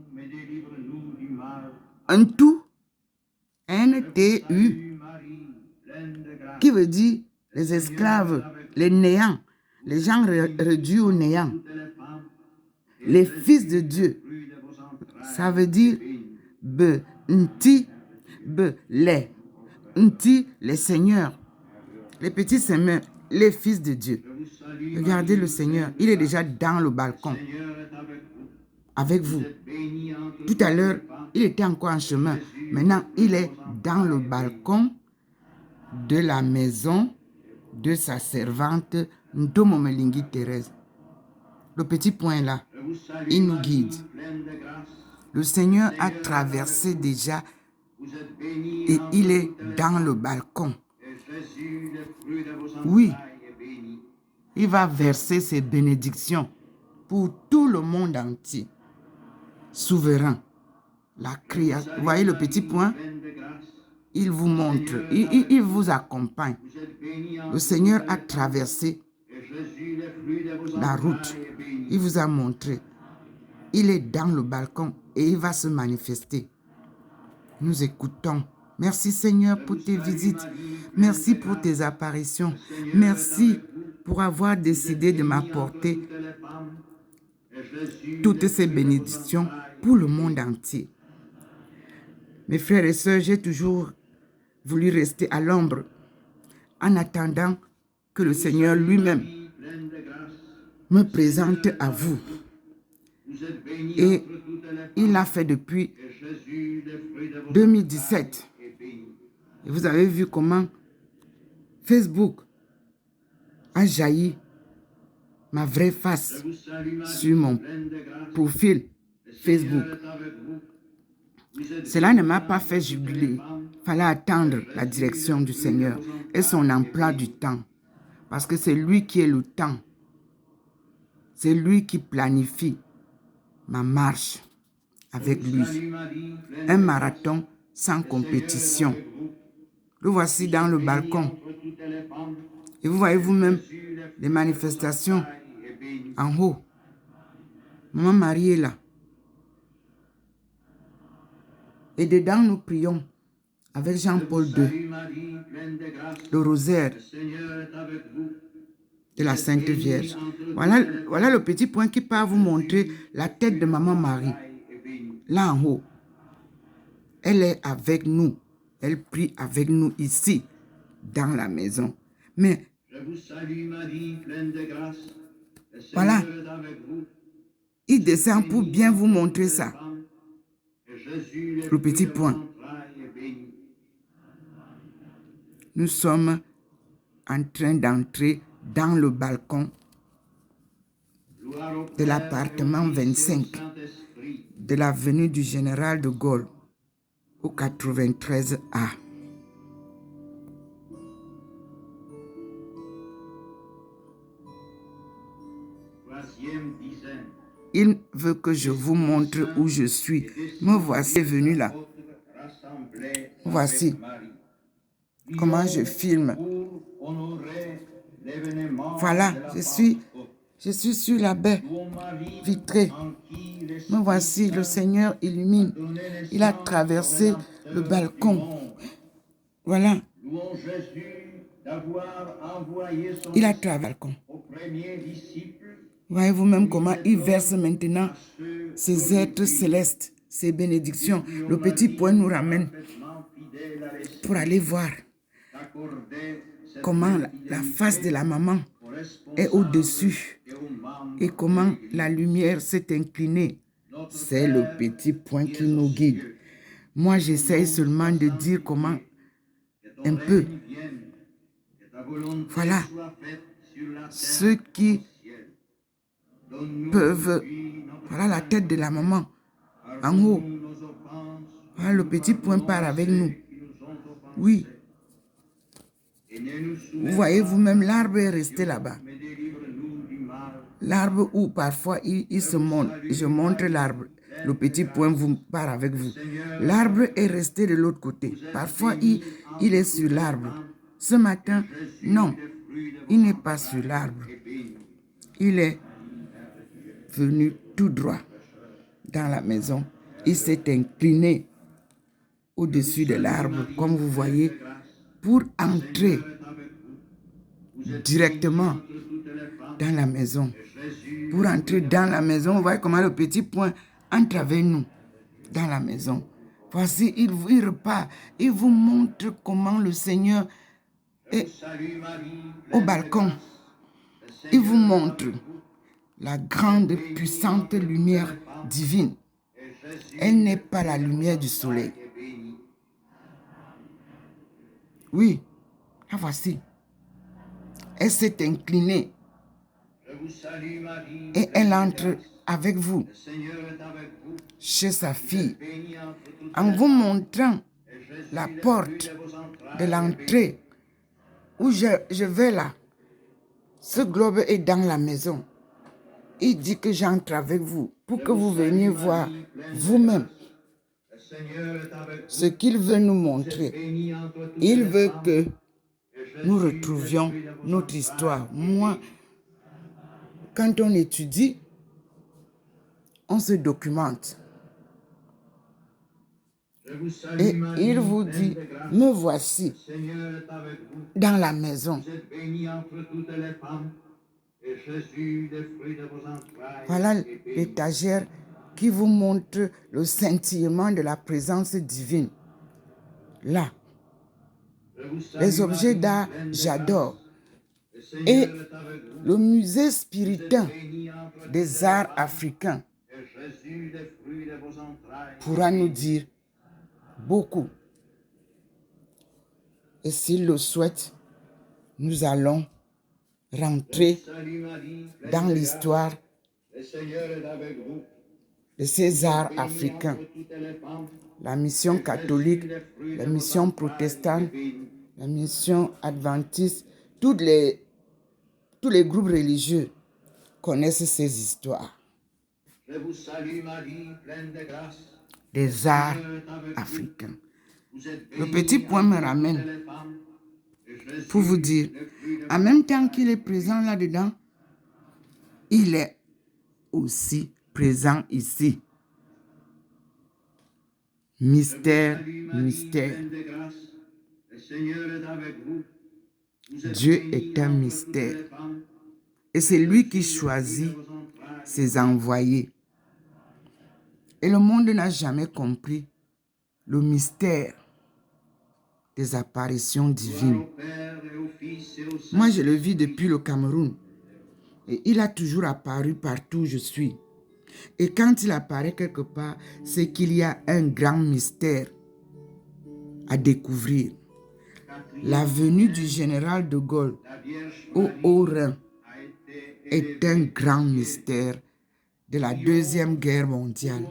[SPEAKER 1] Ntu, N-T-U, qui veut dire les esclaves, les néants, les gens réduits au néant. Les fils de Dieu, ça veut dire Be, Nti, Be, les. Nti, les seigneurs, les petits seigneurs, les fils de Dieu. Regardez le Seigneur, il est déjà dans le balcon avec vous. Tout à l'heure, il était encore en chemin. Maintenant, il est dans le balcon de la maison de sa servante Ndomo Melingi Thérèse. Le petit point là, il nous guide. Le Seigneur a traversé déjà et il est dans le balcon. Oui, il va verser ses bénédictions pour tout le monde entier. Souverain, la création. Vous voyez le petit point? Il vous montre, il vous accompagne. Le Seigneur a traversé la route. Il vous a montré. Il est dans le balcon et il va se manifester. Nous écoutons. Merci Seigneur pour tes visites. Merci pour tes apparitions. Merci pour avoir décidé de m'apporter toutes ces bénédictions pour le monde entier. Mes frères et sœurs, j'ai toujours voulu rester à l'ombre en attendant que le Seigneur lui-même me présente à vous. Et il l'a fait depuis 2017. Et vous avez vu comment Facebook a jailli ma vraie face sur mon profil Facebook. Cela ne m'a pas fait jubiler. Il fallait attendre la direction du Seigneur et son emploi du temps. Parce que c'est lui qui est le temps. C'est lui qui planifie ma marche avec lui. Un marathon sans compétition. Le voici dans le balcon. Et vous voyez vous-même les manifestations en haut. Maman Marie est là. Et dedans, nous prions avec Jean-Paul II, le rosaire de la Sainte Vierge. Voilà le petit point qui peut vous montrer la tête de Maman Marie. Là en haut. Elle est avec nous. Elle prie avec nous ici, dans la maison. Mais, voilà. Il descend pour bien vous montrer ça. Le petit point. Nous sommes en train d'entrer dans le balcon de l'appartement 25 de l'avenue du Général de Gaulle au 93A. Il veut que je vous montre où je suis. Me voici venu là. Voici comment je filme. Voilà, je suis sur la baie vitrée. Me voici, le Seigneur illumine. Il a traversé le balcon. Voilà. Il a traversé le balcon. Voyez vous-même comment il verse maintenant ses êtres célestes, ses bénédictions. Le petit point nous ramène pour aller voir comment la face de la maman est au-dessus et comment la lumière s'est inclinée. C'est le petit point qui nous guide. Moi, j'essaye seulement de dire comment un peu. Voilà. Ceux qui peuvent... Voilà la tête de la maman en haut. Voilà, le petit point part avec nous. Oui. Vous voyez vous-même, l'arbre est resté là-bas. L'arbre où parfois il se montre. Je montre l'arbre. Le petit point vous part avec vous. L'arbre est resté de l'autre côté. Parfois, il est sur l'arbre. Ce matin, non, il n'est pas sur l'arbre. Il est venu tout droit dans la maison. Il s'est incliné au-dessus de l'arbre, comme vous voyez, pour entrer directement dans la maison. Pour entrer dans la maison, vous voyez comment le petit point entre avec nous dans la maison. Voici, il repart. Il vous montre comment le Seigneur est au balcon. Il vous montre la grande, puissante lumière divine. Elle n'est pas la lumière du soleil. Oui, la voici. Elle s'est inclinée. Et elle entre avec vous, chez sa fille, en vous montrant la porte de l'entrée où je vais là. Ce globe est dans la maison. Il dit que j'entre avec vous pour que vous veniez voir vous-même ce qu'il veut nous montrer. Il veut que nous retrouvions notre histoire. Moi, quand on étudie, on se documente. Et il vous dit, me voici dans la maison. Voilà l'étagère qui vous montre le scintillement de la présence divine. Là, les objets d'art, j'adore. Et le musée spiritain des arts africains pourra nous dire beaucoup. Et s'il le souhaite, nous allons rentrer dans l'histoire de ces arts africains. La mission catholique, la mission protestante, la mission adventiste, tous les groupes religieux connaissent ces histoires.
[SPEAKER 2] Je vous salue Marie, pleine de grâce.
[SPEAKER 1] Des arts africains. Le petit point me ramène pour vous dire, en même temps qu'il est présent là-dedans, il est aussi présent ici. Mystère, mystère. Dieu est un mystère. Et c'est lui qui choisit ses envoyés. Et le monde n'a jamais compris le mystère des apparitions divines. Moi, je le vis depuis le Cameroun. Et il a toujours apparu partout où je suis. Et quand il apparaît quelque part, c'est qu'il y a un grand mystère à découvrir. La venue du général de Gaulle au Haut-Rhin est un grand mystère de la Deuxième Guerre mondiale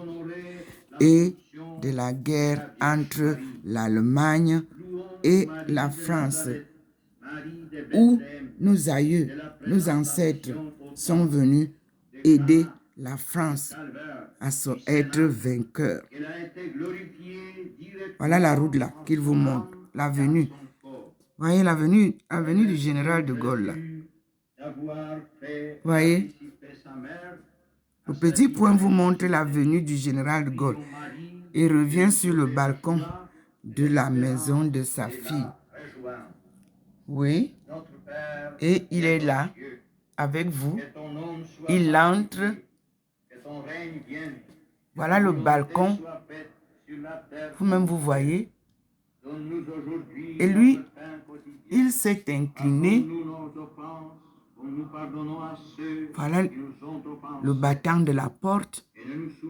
[SPEAKER 1] et de la guerre entre l'Allemagne et la France, où nos aïeux, nos ancêtres sont venus aider la France à être vainqueur. Voilà la route là qu'il vous montre, la venue. Voyez la venue du général de Gaulle là. Voyez, le petit point vous montre la venue du général de Gaulle. Il revient sur le balcon de la maison de sa fille. Oui, et il est là avec vous. Il entre. Voilà le balcon. Vous-même, vous voyez. Et lui, il s'est incliné. Voilà le battant de la porte.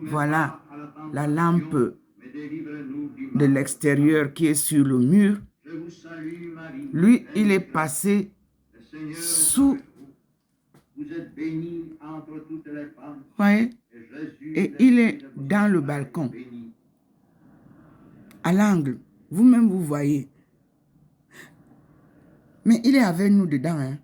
[SPEAKER 1] Voilà la lampe de l'extérieur qui est sur le mur. Lui, il est passé sous. Voyez? Et il est dans le balcon. À l'angle. Vous-même, vous voyez. Mais il est avec nous dedans. Hein?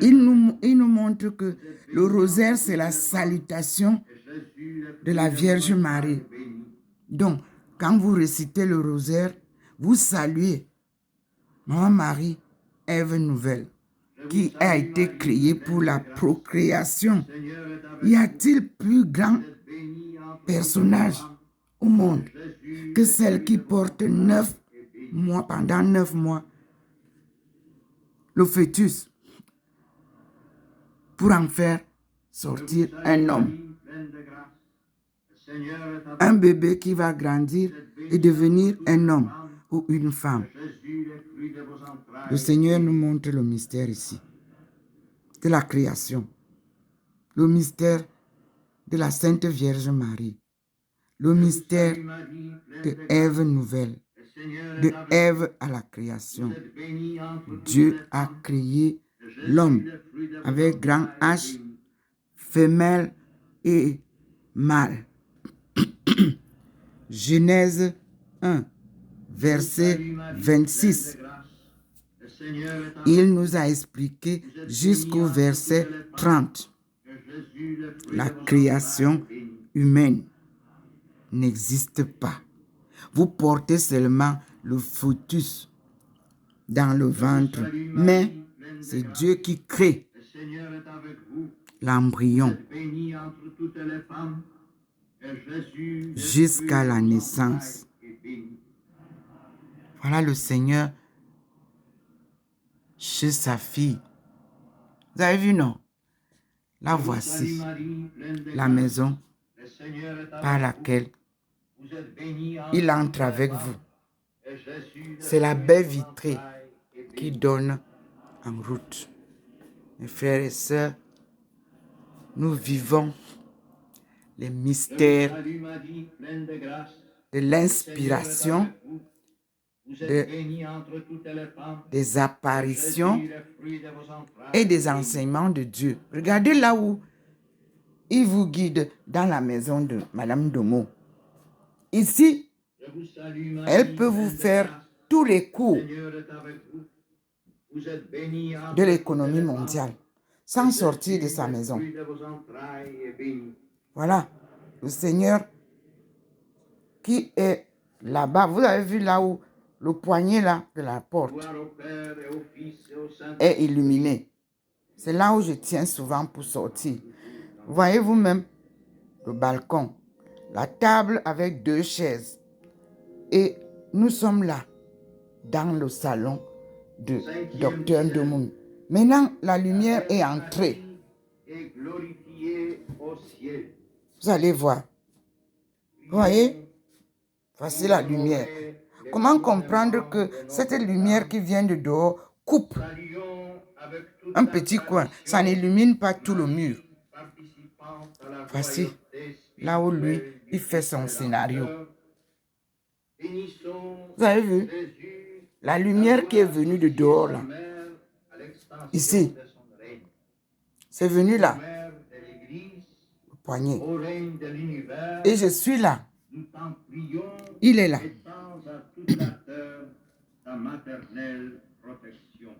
[SPEAKER 1] Il nous montre que le rosaire, c'est la salutation de la Vierge Marie. Donc, quand vous récitez le rosaire, vous saluez Maman Marie, Ève nouvelle, qui a été créée pour la procréation. Y a-t-il plus grand personnage au monde que celle qui porte 9 mois, pendant 9 mois, le fœtus, pour en faire sortir un homme. Un bébé qui va grandir et devenir un homme ou une femme. Le Seigneur nous montre le mystère ici, de la création. Le mystère de la Sainte Vierge Marie. Le mystère de Ève nouvelle. De Ève à la création. Dieu a créé l'homme avec grand H, femelle et mâle. Genèse 1, verset 26. Il nous a expliqué jusqu'au verset 30. La création humaine n'existe pas. Vous portez seulement le fœtus dans le ventre, mais c'est Dieu qui crée l'embryon jusqu'à la naissance. Voilà le Seigneur chez sa fille. Vous avez vu, non? La voici, la maison par laquelle il entre avec vous. C'est la baie vitrée qui donne en route. Mes frères et sœurs, nous vivons les mystères de l'inspiration,
[SPEAKER 2] Vous êtes bénie entre toutes les femmes.
[SPEAKER 1] des apparitions
[SPEAKER 2] Jésus, le fruit de vos entrailles,
[SPEAKER 1] et des
[SPEAKER 2] est béni.
[SPEAKER 1] enseignements de Dieu. Regardez là où il vous guide dans la maison de Madame Domo. Ici,
[SPEAKER 2] Je vous salue, Marie,
[SPEAKER 1] elle peut vous
[SPEAKER 2] pleine de
[SPEAKER 1] faire
[SPEAKER 2] grâce.
[SPEAKER 1] tous les cours
[SPEAKER 2] Le Seigneur est avec vous. Vous êtes bénie entre
[SPEAKER 1] de
[SPEAKER 2] toutes
[SPEAKER 1] l'économie
[SPEAKER 2] les femmes.
[SPEAKER 1] mondiale sans sortir de sa
[SPEAKER 2] Le
[SPEAKER 1] maison.
[SPEAKER 2] fruit de vos entrailles est béni.
[SPEAKER 1] Voilà, le Seigneur qui est là-bas. Vous avez vu là où le poignet là de la porte
[SPEAKER 2] Gloire au Père et au Fils et au Saint-Esprit.
[SPEAKER 1] est illuminé. C'est là où je tiens souvent pour sortir. Voyez vous-même le balcon, la table avec 2 chaises. Et nous sommes là, dans le salon de Docteur Ndomo. Maintenant, la lumière est entrée.
[SPEAKER 2] Et glorifié au ciel.
[SPEAKER 1] Vous allez voir. Vous voyez? Voici la lumière. Comment comprendre que cette lumière qui vient de dehors coupe
[SPEAKER 2] Saluons avec toute
[SPEAKER 1] un
[SPEAKER 2] la
[SPEAKER 1] petit coin?
[SPEAKER 2] tradition
[SPEAKER 1] Ça n'illumine pas tout le mur.
[SPEAKER 2] participant à la
[SPEAKER 1] Voici
[SPEAKER 2] royauté
[SPEAKER 1] là où lui,
[SPEAKER 2] spirituelle
[SPEAKER 1] il fait son
[SPEAKER 2] du
[SPEAKER 1] scénario.
[SPEAKER 2] Créateur. Bénissons
[SPEAKER 1] Vous avez vu?
[SPEAKER 2] Jésus,
[SPEAKER 1] La lumière qui est venue de dehors là.
[SPEAKER 2] mère à l'extension
[SPEAKER 1] Ici.
[SPEAKER 2] de son règne.
[SPEAKER 1] C'est venu là,
[SPEAKER 2] Mère de l'Église,
[SPEAKER 1] le poignet.
[SPEAKER 2] au règne de l'univers,
[SPEAKER 1] Et je suis là.
[SPEAKER 2] nous t'en prions,
[SPEAKER 1] Il est là.
[SPEAKER 2] étends à toute la terre ta maternelle protection.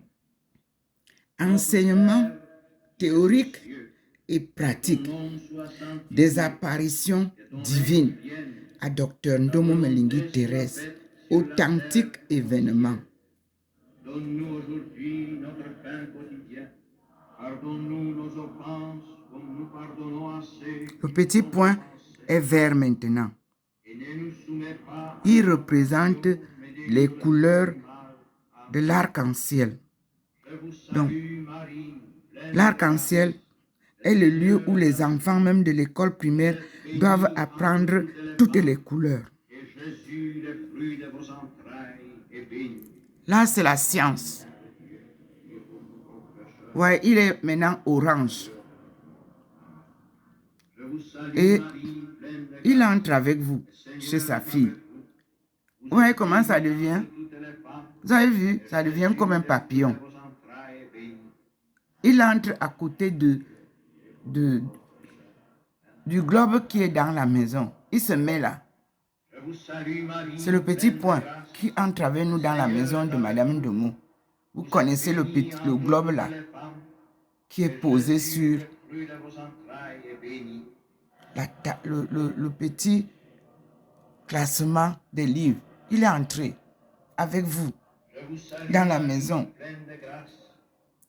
[SPEAKER 1] Enseignement théorique
[SPEAKER 2] Dieu,
[SPEAKER 1] et pratique
[SPEAKER 2] ton nom soit sanctifié,
[SPEAKER 1] des apparitions
[SPEAKER 2] ton
[SPEAKER 1] divines
[SPEAKER 2] règne vienne,
[SPEAKER 1] à Dr Ndomo Melingi Thérèse. Authentique événement.
[SPEAKER 2] donne-nous aujourd'hui notre pain quotidien. Pardonne-nous nos offenses, comme nous pardonnons à ceux qui
[SPEAKER 1] Le petit
[SPEAKER 2] nous ont
[SPEAKER 1] point
[SPEAKER 2] offensés.
[SPEAKER 1] est vert maintenant.
[SPEAKER 2] Et ne nous soumets pas à
[SPEAKER 1] Il représente
[SPEAKER 2] mais
[SPEAKER 1] les
[SPEAKER 2] délivre-nous
[SPEAKER 1] couleurs
[SPEAKER 2] du mal. Amen.
[SPEAKER 1] de l'arc-en-ciel.
[SPEAKER 2] Je vous
[SPEAKER 1] Donc,
[SPEAKER 2] salue, Marie, pleine de
[SPEAKER 1] l'arc-en-ciel est le lieu où les enfants, même de l'école primaire, doivent apprendre toutes les couleurs.
[SPEAKER 2] grâce. Et Jésus, le fruit de vos entrailles, est béni.
[SPEAKER 1] Là, c'est la science. Ouais, il est maintenant orange.
[SPEAKER 2] Je vous salue,
[SPEAKER 1] Et
[SPEAKER 2] Marie, pleine de
[SPEAKER 1] il
[SPEAKER 2] grâce.
[SPEAKER 1] entre avec vous,
[SPEAKER 2] Seigneur
[SPEAKER 1] chez sa
[SPEAKER 2] est
[SPEAKER 1] fille.
[SPEAKER 2] avec vous.
[SPEAKER 1] Vous voyez comment ça devient?
[SPEAKER 2] Toutes les femmes,
[SPEAKER 1] Vous avez vu? Ça devient comme un papillon.
[SPEAKER 2] vos entrailles est béni.
[SPEAKER 1] Il entre à côté du globe qui est dans la maison. Il se met là.
[SPEAKER 2] Je vous salue, Marie,
[SPEAKER 1] C'est le petit
[SPEAKER 2] pleine de
[SPEAKER 1] point
[SPEAKER 2] grâce.
[SPEAKER 1] qui entre avec nous dans la maison de Madame Ndomo. Vous connaissez le globe là,
[SPEAKER 2] Les femmes,
[SPEAKER 1] qui est posé sur
[SPEAKER 2] le fruit de vos entrailles est béni.
[SPEAKER 1] le petit classement des livres. Il est entré avec vous
[SPEAKER 2] Je vous salue,
[SPEAKER 1] dans la
[SPEAKER 2] Marie,
[SPEAKER 1] maison.
[SPEAKER 2] pleine de grâce.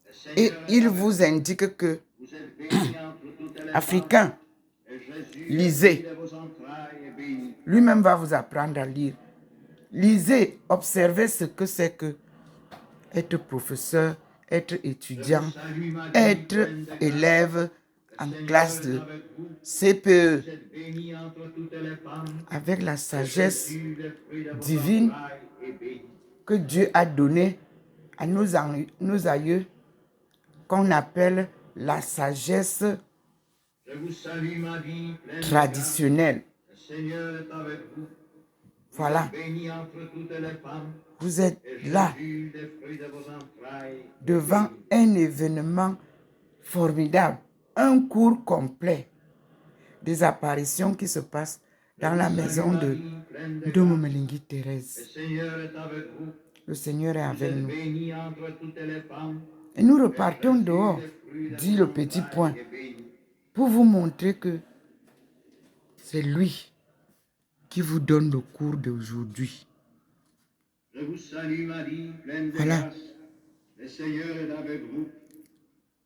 [SPEAKER 2] Le
[SPEAKER 1] Et
[SPEAKER 2] Seigneur est
[SPEAKER 1] il
[SPEAKER 2] avec
[SPEAKER 1] vous indique que,
[SPEAKER 2] vous. Vous êtes bénie entre toutes les femmes.
[SPEAKER 1] Africains,
[SPEAKER 2] Et Jésus,
[SPEAKER 1] lisez.
[SPEAKER 2] le fruit de vos entrailles est béni.
[SPEAKER 1] Lui-même va vous apprendre à lire. Lisez, observez ce que c'est que être professeur, être étudiant,
[SPEAKER 2] Salut, Marie,
[SPEAKER 1] être
[SPEAKER 2] pleine de grâce.
[SPEAKER 1] élève en
[SPEAKER 2] Seigneur
[SPEAKER 1] classe
[SPEAKER 2] est
[SPEAKER 1] de
[SPEAKER 2] avec vous.
[SPEAKER 1] CPE,
[SPEAKER 2] Vous êtes bénie entre toutes les femmes.
[SPEAKER 1] avec la sagesse
[SPEAKER 2] Jésus, le fruit de vos
[SPEAKER 1] divine
[SPEAKER 2] entrailles est béni.
[SPEAKER 1] que Dieu a donnée à nos aïeux, qu'on appelle la sagesse
[SPEAKER 2] Je vous salue, Marie, pleine de
[SPEAKER 1] traditionnelle.
[SPEAKER 2] grâce. Le Seigneur est avec vous.
[SPEAKER 1] Voilà,
[SPEAKER 2] Bénie entre toutes les femmes.
[SPEAKER 1] vous êtes
[SPEAKER 2] Et
[SPEAKER 1] là
[SPEAKER 2] Jésus, le fruit de vos entrailles,
[SPEAKER 1] devant un événement formidable, un cours complet des apparitions qui se passent dans la maison de Ndomo Melingi
[SPEAKER 2] le
[SPEAKER 1] Thérèse.
[SPEAKER 2] Seigneur est avec vous.
[SPEAKER 1] Le Seigneur est
[SPEAKER 2] Vous
[SPEAKER 1] avec
[SPEAKER 2] êtes
[SPEAKER 1] nous.
[SPEAKER 2] bénie entre toutes les femmes.
[SPEAKER 1] Et nous repartons dehors, dit le petit point,
[SPEAKER 2] Et béni.
[SPEAKER 1] pour vous montrer que c'est lui qui vous donne le cours d'aujourd'hui.
[SPEAKER 2] Je vous salue, Marie, pleine de
[SPEAKER 1] Voilà.
[SPEAKER 2] grâce. Le Seigneur est avec vous.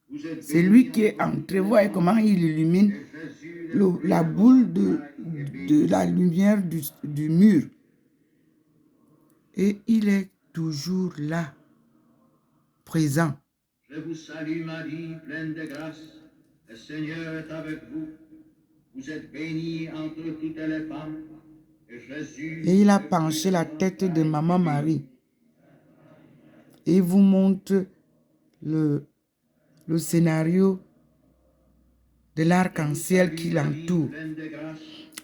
[SPEAKER 2] Vous êtes
[SPEAKER 1] C'est lui qui est entré. Vous voyez comment il illumine
[SPEAKER 2] Jésus,
[SPEAKER 1] la boule de la lumière du mur. Et il est toujours là, présent.
[SPEAKER 2] je vous salue, Marie, pleine de grâce. Le Seigneur est avec vous. Vous êtes bénie entre toutes les femmes. Et Jésus,
[SPEAKER 1] Et il a penché la tête de Maman Marie. Et il vous montre le scénario de l'arc-en-ciel qui l'entoure.
[SPEAKER 2] pleine de grâce.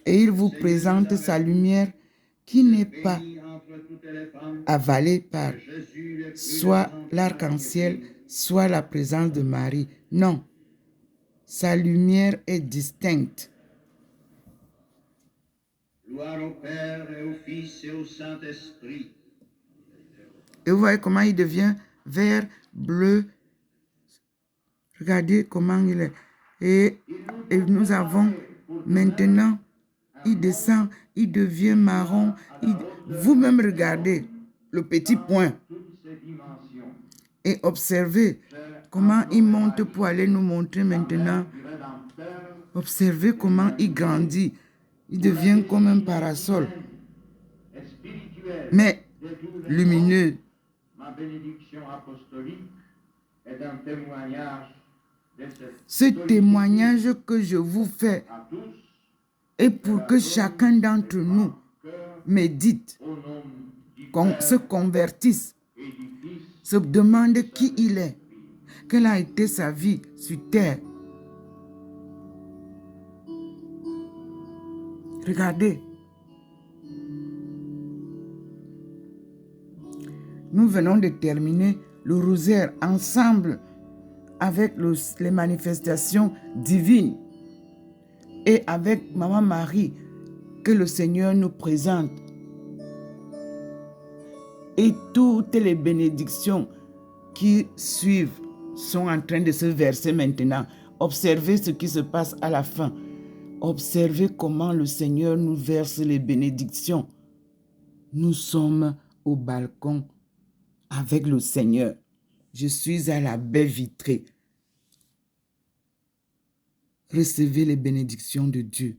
[SPEAKER 1] Et il vous présente sa lumière qui n'est pas
[SPEAKER 2] bénie entre toutes les femmes,
[SPEAKER 1] avalé par
[SPEAKER 2] et Jésus, le fruit de
[SPEAKER 1] soit
[SPEAKER 2] ton enfantage,
[SPEAKER 1] l'arc-en-ciel,
[SPEAKER 2] est béni.
[SPEAKER 1] soit la présence de Marie. Non, sa lumière est distincte.
[SPEAKER 2] Gloire au Père et au Fils et au Saint-Esprit.
[SPEAKER 1] Et vous voyez comment il devient vert, bleu. Regardez comment il est. Et nous avons maintenant, il descend, il devient marron. Vous-même regardez le petit point
[SPEAKER 2] Toutes ces dimensions,
[SPEAKER 1] et observez comment il monte pour aller nous montrer maintenant.
[SPEAKER 2] du Rédempteur,
[SPEAKER 1] Observez comment il grandit. Il devient comme un parasol,
[SPEAKER 2] et spirituelle
[SPEAKER 1] mais
[SPEAKER 2] de tous les
[SPEAKER 1] lumineux.
[SPEAKER 2] ma bénédiction apostolique est un témoignage de cette
[SPEAKER 1] Ce témoignage que je vous fais
[SPEAKER 2] à tous
[SPEAKER 1] est pour que chacun d'entre nous médite,
[SPEAKER 2] au nom du
[SPEAKER 1] qu'on se convertisse,
[SPEAKER 2] et du Fils
[SPEAKER 1] se demande qui il est, quelle a été sa vie sur terre. Regardez. Nous venons de terminer le rosaire ensemble avec les manifestations divines et avec Maman Marie que le Seigneur nous présente. Et toutes les bénédictions qui suivent sont en train de se verser maintenant. Observez ce qui se passe à la fin. Observez comment le Seigneur nous verse les bénédictions. Nous sommes au balcon avec le Seigneur. Je suis à la baie vitrée. Recevez les bénédictions de Dieu.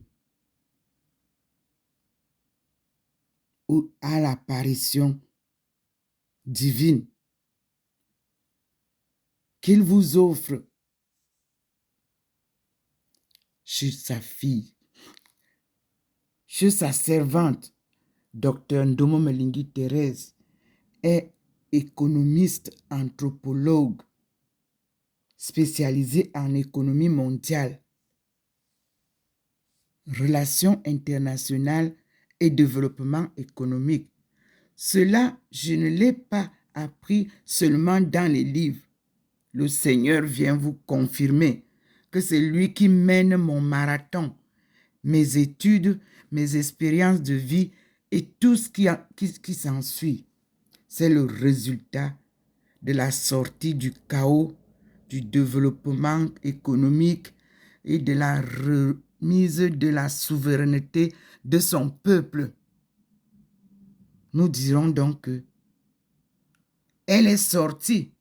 [SPEAKER 1] Ou à l'apparition divine qu'il vous offre chez sa fille, chez sa servante. Dr Ndomo Melingi Thérèse est économiste, anthropologue, spécialisé en économie mondiale, relations internationales et développement économique. Cela, je ne l'ai pas appris seulement dans les livres. Le Seigneur vient vous confirmer que c'est lui qui mène mon marathon, mes études, mes expériences de vie et tout ce qui s'ensuit. C'est le résultat de la sortie du chaos, du développement économique et de la remise de la souveraineté de son peuple. Nous dirons donc que elle est sortie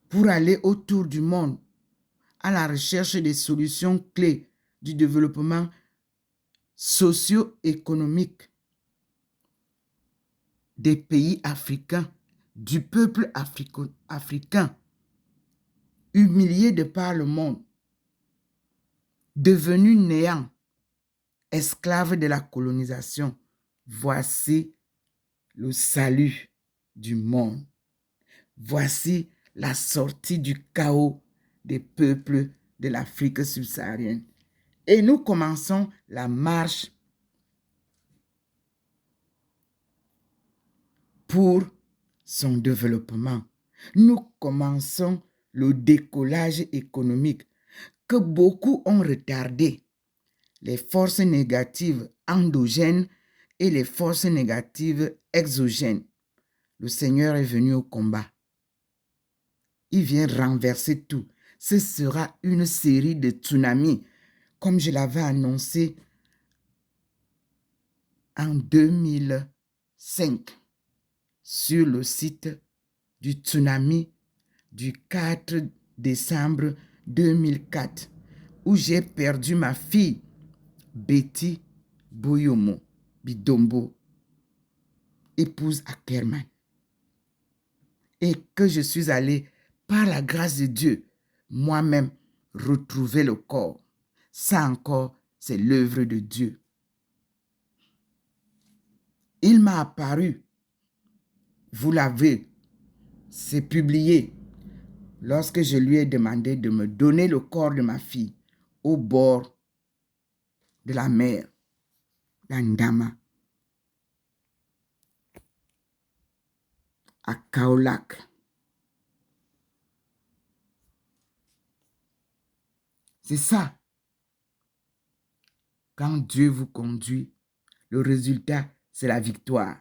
[SPEAKER 1] pour aller autour du monde à la recherche des solutions clés du développement socio-économique des pays africains, du peuple africain, humilié de par le monde, devenu néant, esclave de la colonisation. Voici le salut du monde. Voici la sortie du chaos des peuples de l'Afrique subsaharienne. Et nous commençons la marche pour son développement. Nous commençons le décollage économique que beaucoup ont retardé. Les forces négatives endogènes et les forces négatives exogènes. Le Seigneur est venu au combat. Il vient renverser tout. Ce sera une série de tsunamis, comme je l'avais annoncé en 2005 sur le site du tsunami du 4 décembre 2004, où j'ai perdu ma fille, Betty Boyomo Bidombo, épouse Ackerman, et que je suis allé, par la grâce de Dieu, moi-même retrouver le corps. Ça encore, c'est l'œuvre de Dieu. Il m'a apparu, vous l'avez, c'est publié, lorsque je lui ai demandé de me donner le corps de ma fille au bord de la mer, d'Andama. à Kaolack. C'est ça. Quand Dieu vous conduit, le résultat, c'est la victoire.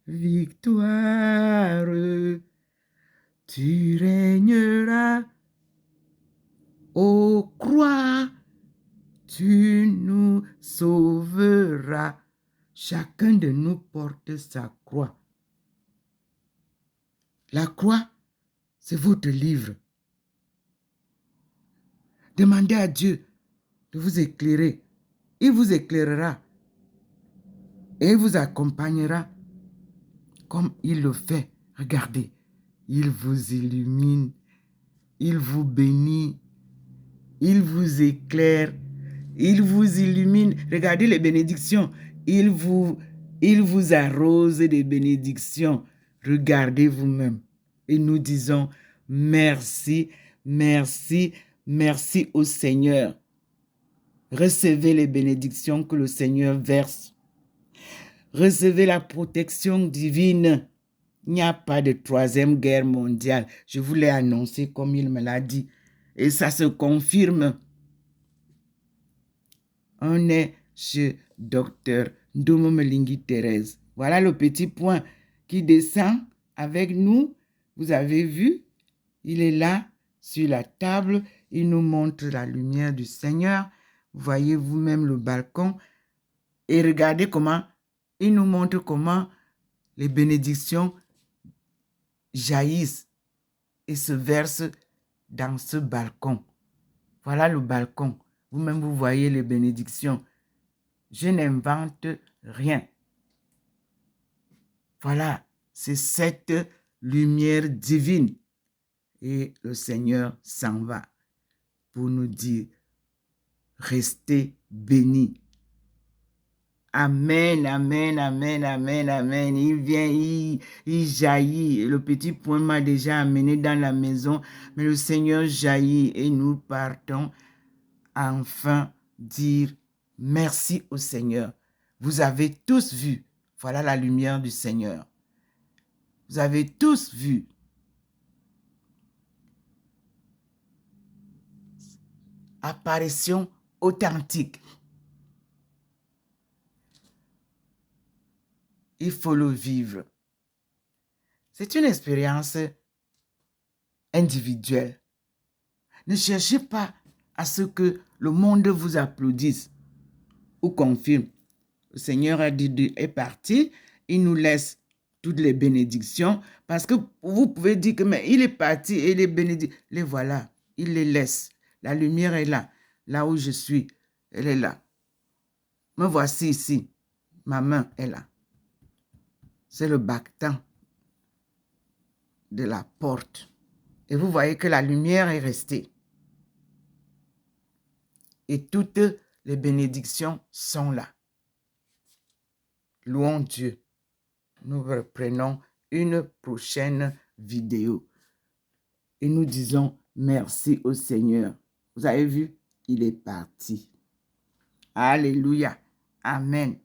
[SPEAKER 1] Victoire, tu régneras. Ô croix, tu nous sauveras. Chacun de nous porte sa croix. La croix, c'est votre livre. Demandez à Dieu de vous éclairer. Il vous éclairera et il vous accompagnera comme il le fait. Regardez, il vous illumine, il vous bénit, il vous éclaire, il vous illumine. Regardez les bénédictions. Il vous arrose des bénédictions. Regardez vous-même. Et nous disons merci, merci, merci au Seigneur. Recevez les bénédictions que le Seigneur verse. Recevez la protection divine. Il n'y a pas de 3e guerre mondiale. Je vous l'ai annoncé comme il me l'a dit. Et ça se confirme. On est chez Dr Ndomo Melingi Thérèse. Voilà le petit point qui descend avec nous. Vous avez vu, il est là sur la table. Il nous montre la lumière du Seigneur. Vous voyez vous-même le balcon. Et regardez comment il nous montre comment les bénédictions jaillissent et se versent dans ce balcon. Voilà le balcon. Vous-même, vous voyez les bénédictions. Je n'invente rien. Voilà, c'est cette lumière divine. Et le Seigneur s'en va pour nous dire, restez bénis. Amen, amen, amen, amen, amen. Il vient, il jaillit. Le petit point m'a déjà amené dans la maison, mais le Seigneur jaillit et nous partons enfin dire merci au Seigneur. Vous avez tous vu, voilà la lumière du Seigneur. Vous avez tous vu. Apparition authentique. Il faut le vivre. C'est une expérience individuelle. Ne cherchez pas à ce que le monde vous applaudisse ou confirme. Le Seigneur est parti, il nous laisse toutes les bénédictions parce que vous pouvez dire que mais il est parti et les bénédictions, les voilà, il les laisse. La lumière est là, là où je suis, elle est là. Me voici ici, ma main est là. C'est le bactan de la porte. Et vous voyez que la lumière est restée. Et toutes les bénédictions sont là. Louons Dieu. Nous reprenons une prochaine vidéo. Et nous disons merci au Seigneur. Vous avez vu, il est parti. Alléluia. Amen.